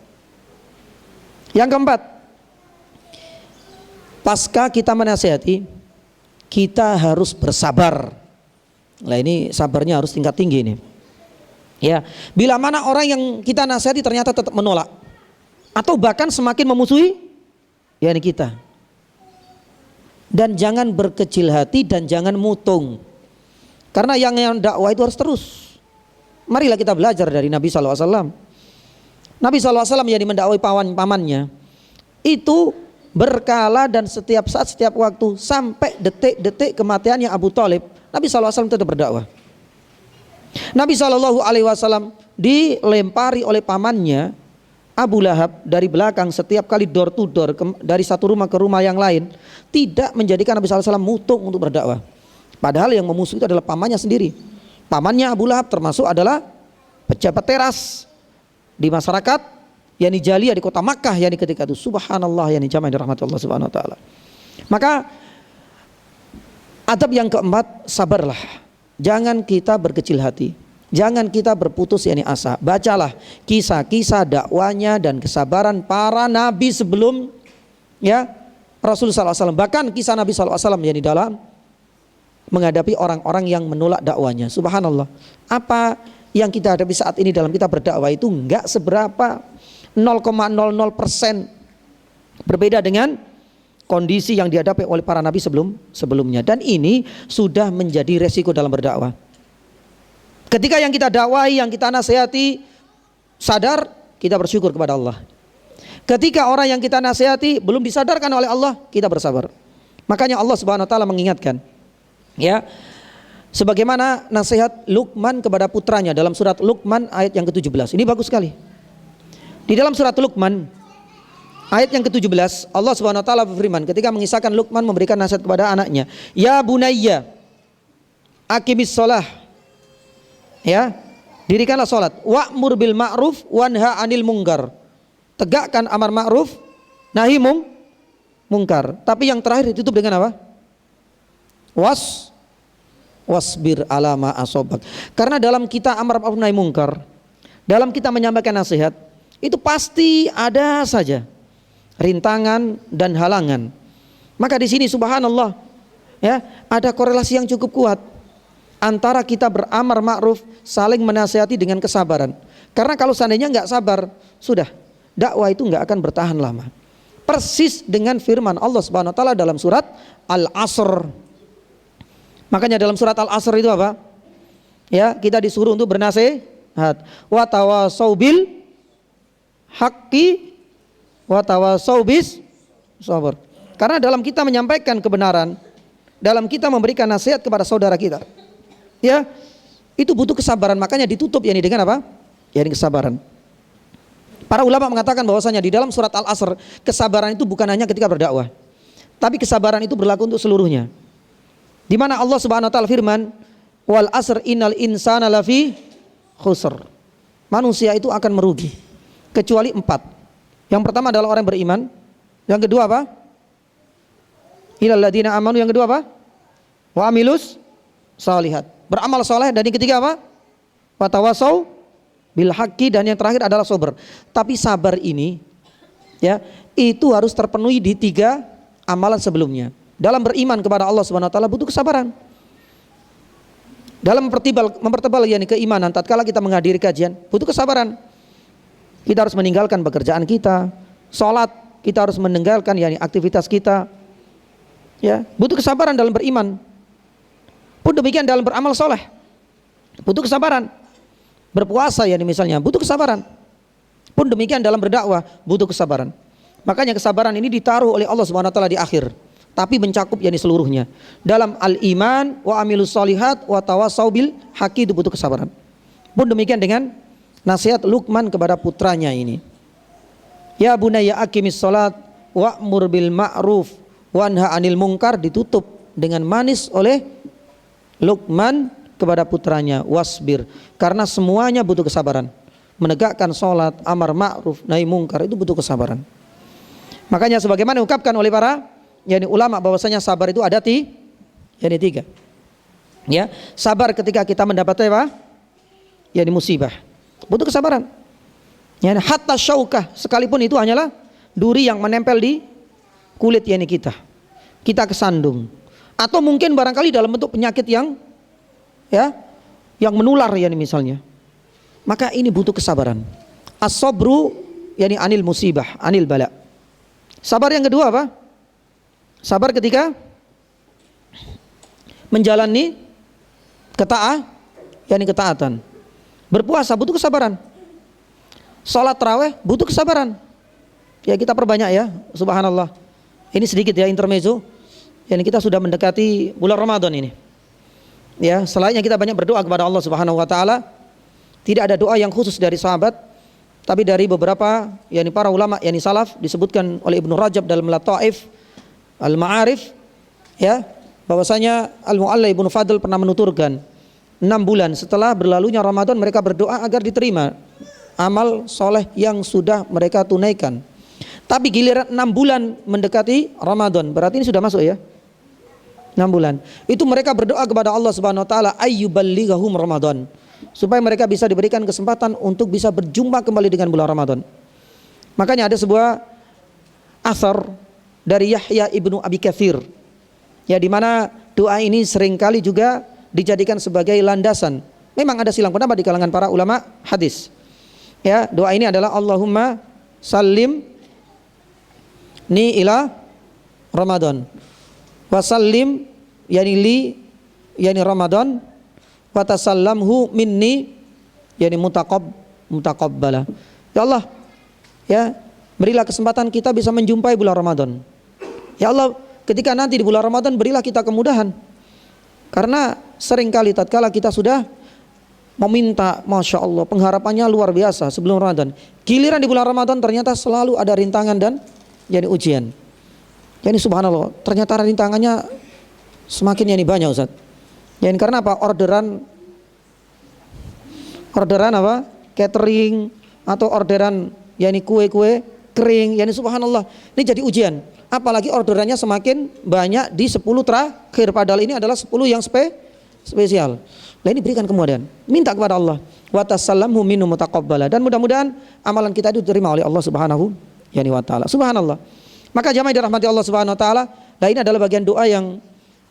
Yang keempat, pasca kita menasihati kita harus bersabar. Nah ini sabarnya harus tingkat tinggi ini. Ya, bila mana orang yang kita nasihati ternyata tetap menolak atau bahkan semakin memusuhi yakni kita. Dan jangan berkecil hati dan jangan mutung. Karena yang dakwah itu harus terus. Marilah kita belajar dari Nabi SAW. Nabi SAW yang mendakwai pamannya itu berkala dan setiap saat, setiap waktu sampai detik-detik kematiannya Abu Thalib, Nabi SAW tetap berdakwah. Nabi SAW dilempari oleh pamannya Abu Lahab dari belakang setiap kali door to door dari satu rumah ke rumah yang lain, tidak menjadikan Nabi SAW mutung untuk berdakwah. Padahal yang memusuh itu adalah pamannya sendiri. Pamannya Abu Lahab termasuk adalah pejabat teras di masyarakat yakni Jaliyah di kota Makkah yakni ketika itu. Subhanallah, yakni jamaah dirahmati Allah Subhanahu wa taala. Maka adab yang keempat, sabarlah. Jangan kita berkecil hati. Jangan kita berputus asa. Bacalah kisah-kisah dakwanya dan kesabaran para nabi sebelum Rasulullah SAW. Bahkan kisah Nabi SAW yang di dalam menghadapi orang-orang yang menolak dakwanya. Subhanallah. Apa yang kita hadapi saat ini dalam kita berdakwah itu enggak seberapa, 0,00% berbeda dengan kondisi yang dihadapi oleh para nabi sebelumnya. Dan ini sudah menjadi resiko dalam berdakwah. Ketika yang kita dakwahi, yang kita nasihati sadar, kita bersyukur kepada Allah. Ketika orang yang kita nasihati belum disadarkan oleh Allah, kita bersabar. Makanya Allah Subhanahu wa taala mengingatkan, sebagaimana nasihat Luqman kepada putranya dalam surat Luqman ayat yang ke-17. Ini bagus sekali. Di dalam surat Luqman ayat yang ke-17, Allah Subhanahu wa taala berfirman ketika mengisahkan Luqman memberikan nasihat kepada anaknya, "Ya bunayya, aqimis shalah." Dirikanlah salat, wa'mur bil ma'ruf wanha 'anil munkar. Tegakkan amar ma'ruf, nahi mungkar. Tapi yang terakhir ditutup dengan apa? Wasbir ala ma asobak. Karena dalam kita amar ma'ruf nahi mungkar, dalam kita menyampaikan nasihat, itu pasti ada saja rintangan dan halangan. Maka di sini subhanallah, ada korelasi yang cukup kuat antara kita beramar ma'ruf, saling menasihati dengan kesabaran. Karena kalau seandainya nggak sabar, sudah dakwah itu nggak akan bertahan lama. Persis dengan firman Allah Subhanahu wa taala dalam surat Al-Asr. Makanya dalam surat Al-Asr itu apa? Kita disuruh untuk bernasihat. Wa tawasau bil haqqi wa tawasau bis sabr. Karena dalam kita menyampaikan kebenaran, dalam kita memberikan nasihat kepada saudara kita, itu butuh kesabaran. Makanya ditutup dengan apa? Dengan kesabaran. Para ulama mengatakan bahwasanya di dalam surat Al-Asr, kesabaran itu bukan hanya ketika berdakwah, tapi kesabaran itu berlaku untuk seluruhnya. Di mana Allah Subhanahu wa taala firman, "Wal asr innal insana lafi khusr." Manusia itu akan merugi kecuali 4. Yang pertama adalah orang yang beriman. Yang kedua apa? Illal ladzina amanu. Yang kedua apa? Wa amilus shalihat. Beramal soleh. Dan yang ketiga apa? Wa tawasau bil haqqi. Dan yang terakhir adalah sabar. Tapi sabar ini itu harus terpenuhi di 3 amalan sebelumnya. Dalam beriman kepada Allah Subhanahu wa taala butuh kesabaran. Dalam mempertebal keimanan tatkala kita menghadiri kajian butuh kesabaran. Kita harus meninggalkan pekerjaan kita, sholat, kita harus meninggalkan aktivitas kita. Butuh kesabaran dalam beriman. Pun demikian dalam beramal soleh butuh kesabaran. Berpuasa misalnya butuh kesabaran. Pun demikian dalam berdakwah butuh kesabaran. Makanya kesabaran ini ditaruh oleh Allah Subhanahu wa taala di akhir, tapi mencakup seluruhnya. Dalam al-iman wa amilus shalihat wa tawasau bil haqqi itu butuh kesabaran. Pun demikian dengan nasihat Luqman kepada putranya ini. Ya bunayya aqimis shalat wa'mur bil ma'ruf wanha 'anil munkar, ditutup dengan manis oleh Luqman kepada putranya, wasbir. Karena semuanya butuh kesabaran. Menegakkan sholat, amar ma'ruf, nahi mungkar itu butuh kesabaran. Makanya sebagaimana diungkapkan oleh para ulama bahwasanya sabar itu ada 3. Sabar ketika kita mendapat apa? Musibah. Butuh kesabaran. Hatta syaukah, sekalipun itu hanyalah duri yang menempel di kulit kita. Kita kesandung. Atau mungkin barangkali dalam bentuk penyakit yang menular misalnya. Maka ini butuh kesabaran. As-sabru anil musibah, anil bala. Sabar yang kedua apa? Sabar ketika menjalani ketaatan. Berpuasa butuh kesabaran. Salat tarawih butuh kesabaran. Kita perbanyak subhanallah. Ini sedikit intermezzo. Kita sudah mendekati bulan Ramadan ini. Selainnya kita banyak berdoa kepada Allah Subhanahu wa taala. Tidak ada doa yang khusus dari sahabat, tapi dari beberapa para ulama salaf, disebutkan oleh Ibnu Rajab dalam Lataif Al-Ma'arif bahwasanya Al-Mu'alla Ibnu Fadl pernah menuturkan 6 bulan setelah berlalunya Ramadan mereka berdoa agar diterima amal soleh yang sudah mereka tunaikan. Tapi giliran 6 bulan mendekati Ramadan, berarti ini sudah masuk 6 bulan. Itu mereka berdoa kepada Allah Subhanahu wa taala ayyuballighahum Ramadan. supaya mereka bisa diberikan kesempatan untuk bisa berjumpa kembali dengan bulan Ramadan. Makanya ada sebuah asar dari Yahya ibnu Abi Katsir, ya, di mana doa ini seringkali juga dijadikan sebagai landasan. Memang ada silang pendapat di kalangan para ulama hadis. Ya, doa ini adalah Allahumma sallim ni ila Ramadan wa sallim yani li yani Ramadan wa tasallamhu minni yani mutaqabbala. Ya Allah, ya, berilah kesempatan kita bisa menjumpai bulan Ramadan. Ya Allah, ketika nanti di bulan Ramadan berilah kita kemudahan. Karena seringkali tatkala kita sudah meminta, Masya Allah, pengharapannya luar biasa sebelum Ramadan, giliran di bulan Ramadan ternyata selalu ada rintangan dan jadi ujian. Yani subhanallah, ternyata rintangannya semakin banyak, Ustaz. Yani karena apa? Orderan apa? Catering atau orderan kue-kue kering, subhanallah. Ini jadi ujian. Apalagi orderannya semakin banyak di 10 terakhir, padahal ini adalah 10 yang spesial. Nah, ini berikan kemudahan. Minta kepada Allah. Wa tasallamhu minhu mutaqabbala. Dan mudah-mudahan amalan kita itu diterima oleh Allah Subhanahu wa taala. Subhanallah. Maka jamaah dirahmati Allah Subhanahu wa taala, nah ini adalah bagian doa yang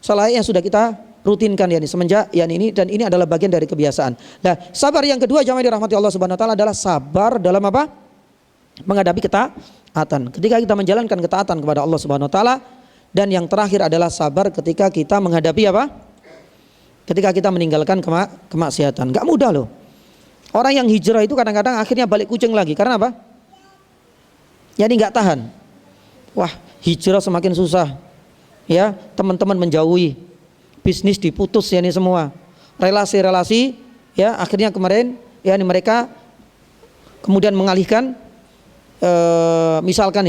selayaknya sudah kita rutinkan semenjak ini, dan ini adalah bagian dari kebiasaan. Nah, sabar yang kedua jamaah dirahmati Allah Subhanahu wa taala adalah sabar dalam apa? Menghadapi ketaatan. Ketika kita menjalankan ketaatan kepada Allah Subhanahu wa taala, dan yang terakhir adalah sabar ketika kita menghadapi apa? Ketika kita meninggalkan kemaksiatan. Gak mudah loh. Orang yang hijrah itu kadang-kadang akhirnya balik kucing lagi. Karena apa? Yani gak tahan. Wah, hijrah semakin susah. Ya, teman-teman menjauhi, bisnis diputus semua. Relasi-relasi akhirnya kemarin mereka kemudian mengalihkan misalkan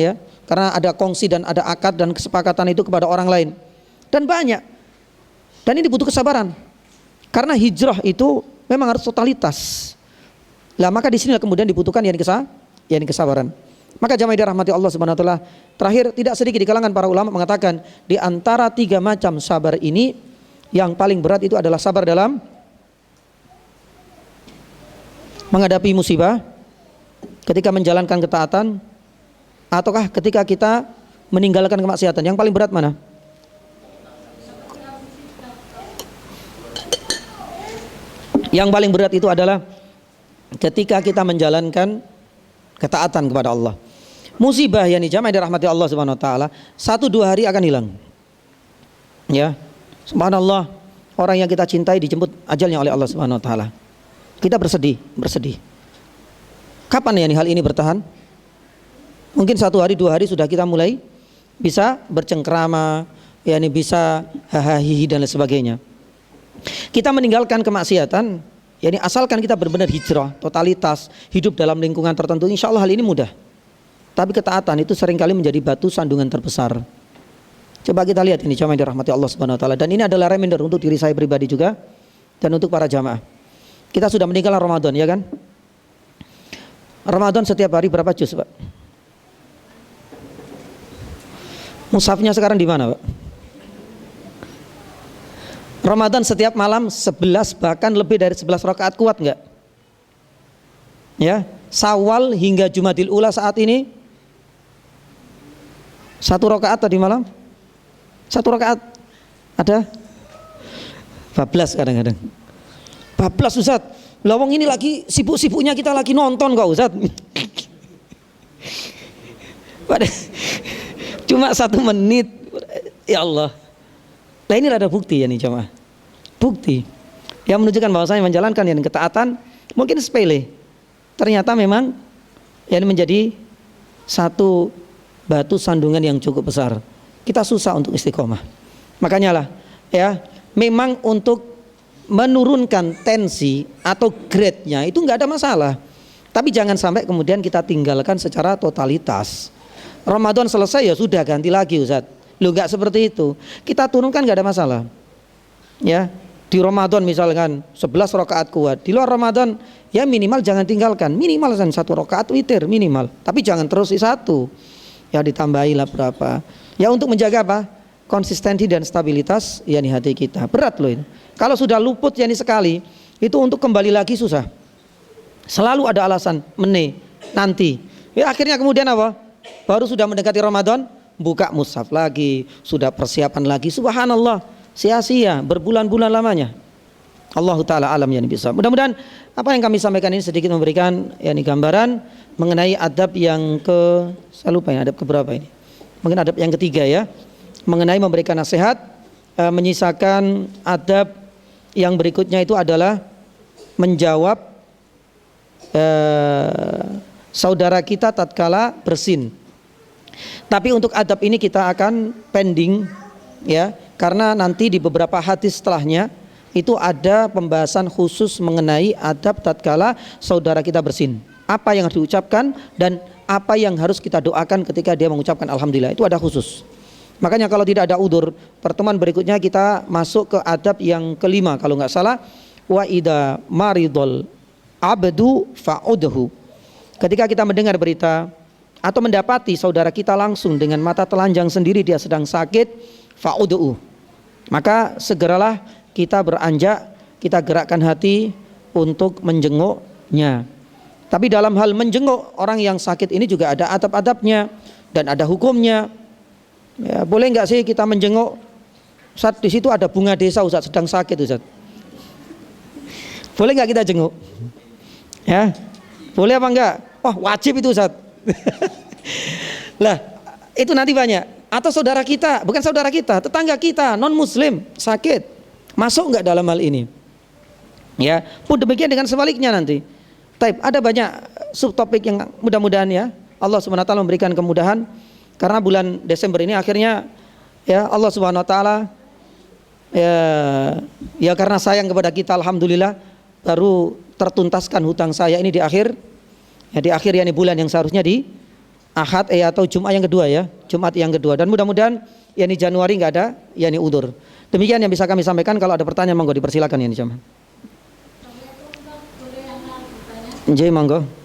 karena ada kongsi dan ada akad dan kesepakatan itu kepada orang lain. Dan banyak. Dan ini butuh kesabaran. Karena hijrah itu memang harus totalitas. Lah maka di sini kemudian dibutuhkan kesabaran. Maka jamaah dirahmati Allah Subhanahu wa taala, terakhir tidak sedikit di kalangan para ulama mengatakan di antara 3 macam sabar ini yang paling berat itu adalah sabar dalam menghadapi musibah, ketika menjalankan ketaatan, ataukah ketika kita meninggalkan kemaksiatan. Yang paling berat mana? Yang paling berat itu adalah ketika kita menjalankan ketaatan kepada Allah. Musibah jamaah dirahmati Allah Subhanahu wa taala, 1-2 hari akan hilang. Ya. Subhanallah, orang yang kita cintai dijemput ajalnya oleh Allah Subhanahu wa taala. Kita bersedih. Kapan hal ini bertahan? Mungkin 1 hari 2 hari sudah kita mulai bisa bercengkrama, bisa hahaha dan lain sebagainya. Kita meninggalkan kemaksiatan, asalkan kita benar-benar hijrah, totalitas, hidup dalam lingkungan tertentu, insya Allah hal ini mudah. Tapi ketaatan itu seringkali menjadi batu sandungan terbesar. Coba kita lihat ini jamaah dirahmati Allah Subhanahu wa taala, dan ini adalah reminder untuk diri saya pribadi juga dan untuk para jamaah. Kita sudah meninggalkan Ramadan, ya kan? Ramadan setiap hari berapa juz, Pak? Mushafnya sekarang di mana, Pak? Ramadan setiap malam 11 bahkan lebih dari 11 rakaat, kuat enggak? Ya, Syawal hingga Jumadil Ula saat ini 1 rakaat tadi malam. 1 rakaat ada 14 kadang-kadang. 14 Ustaz. Lawang ini lagi sibuk-sibuknya kita lagi nonton kok Ustaz. Cuma 1 menit. Ya Allah. Nah ini ada bukti jemaah. Bukti yang menunjukkan bahwasanya menjalankan ketaatan mungkin sepele, ternyata memang menjadi satu batu sandungan yang cukup besar. Kita susah untuk istiqomah. Makanya lah memang untuk menurunkan tensi atau grade-nya itu nggak ada masalah. Tapi jangan sampai kemudian kita tinggalkan secara totalitas. Ramadan selesai ya sudah ganti lagi Ustaz. Loh nggak seperti itu. Kita turunkan nggak ada masalah. Ya, di Ramadan misalkan 11 rakaat kuat. Di luar Ramadan minimal jangan tinggalkan. Minimal 1 rakaat witir minimal. Tapi jangan terus 1. Ya ditambahilah berapa. Ya untuk menjaga apa? Konsistensi dan stabilitas hati kita. Berat loh ini. Kalau sudah luput sekali, itu untuk kembali lagi susah. Selalu ada alasan, nanti. Ya, akhirnya kemudian apa? Baru sudah mendekati Ramadan, buka mushaf lagi, sudah persiapan lagi. Subhanallah, sia-sia berbulan-bulan lamanya. Allah Ta'ala alam yang bisa. Mudah-mudahan apa yang kami sampaikan ini sedikit memberikan gambaran mengenai adab yang saya lupa ya, adab keberapa ini? Mungkin adab yang ketiga ya, mengenai memberikan nasihat. Menyisakan adab yang berikutnya itu adalah menjawab saudara kita tatkala bersin. Tapi untuk adab ini kita akan pending ya, karena nanti di beberapa hadis setelahnya itu ada pembahasan khusus mengenai adab tatkala saudara kita bersin. Apa yang harus diucapkan dan apa yang harus kita doakan ketika dia mengucapkan alhamdulillah, itu ada khusus. Makanya kalau tidak ada udzur, pertemuan berikutnya kita masuk ke adab yang kelima kalau nggak salah, wa idza maridul abdu fa'udhu. Ketika kita mendengar berita atau mendapati saudara kita langsung dengan mata telanjang sendiri dia sedang sakit, fa'udhu, maka segeralah kita beranjak, kita gerakkan hati untuk menjenguknya. Tapi dalam hal menjenguk orang yang sakit ini juga ada adab-adabnya dan ada hukumnya. Ya, boleh nggak sih kita menjenguk? Ustaz, di situ ada bunga desa, Ustaz sedang sakit, Ustaz. Boleh nggak kita jenguk? Ya, boleh apa enggak? Wah, wajib itu, Ustaz. Lah, itu nanti banyak. Atau saudara kita, bukan saudara kita, tetangga kita non muslim sakit, masuk nggak dalam hal ini? Ya, pun demikian dengan sebaliknya nanti. Taib, ada banyak subtopik yang mudah-mudahan ya Allah Subhanahu wa taala memberikan kemudahan. Karena bulan Desember ini akhirnya ya Allah Subhanahu wa taala ya karena sayang kepada kita, alhamdulillah baru tertuntaskan hutang saya ini di akhir ya bulan yang seharusnya di Ahad atau Jumat yang kedua ya, Jumat yang kedua, dan mudah-mudahan ya ini Januari nggak ada ya ini udzur. Demikian yang bisa kami sampaikan. Kalau ada pertanyaan monggo dipersilakan ya ini jamaah. Nggih monggo.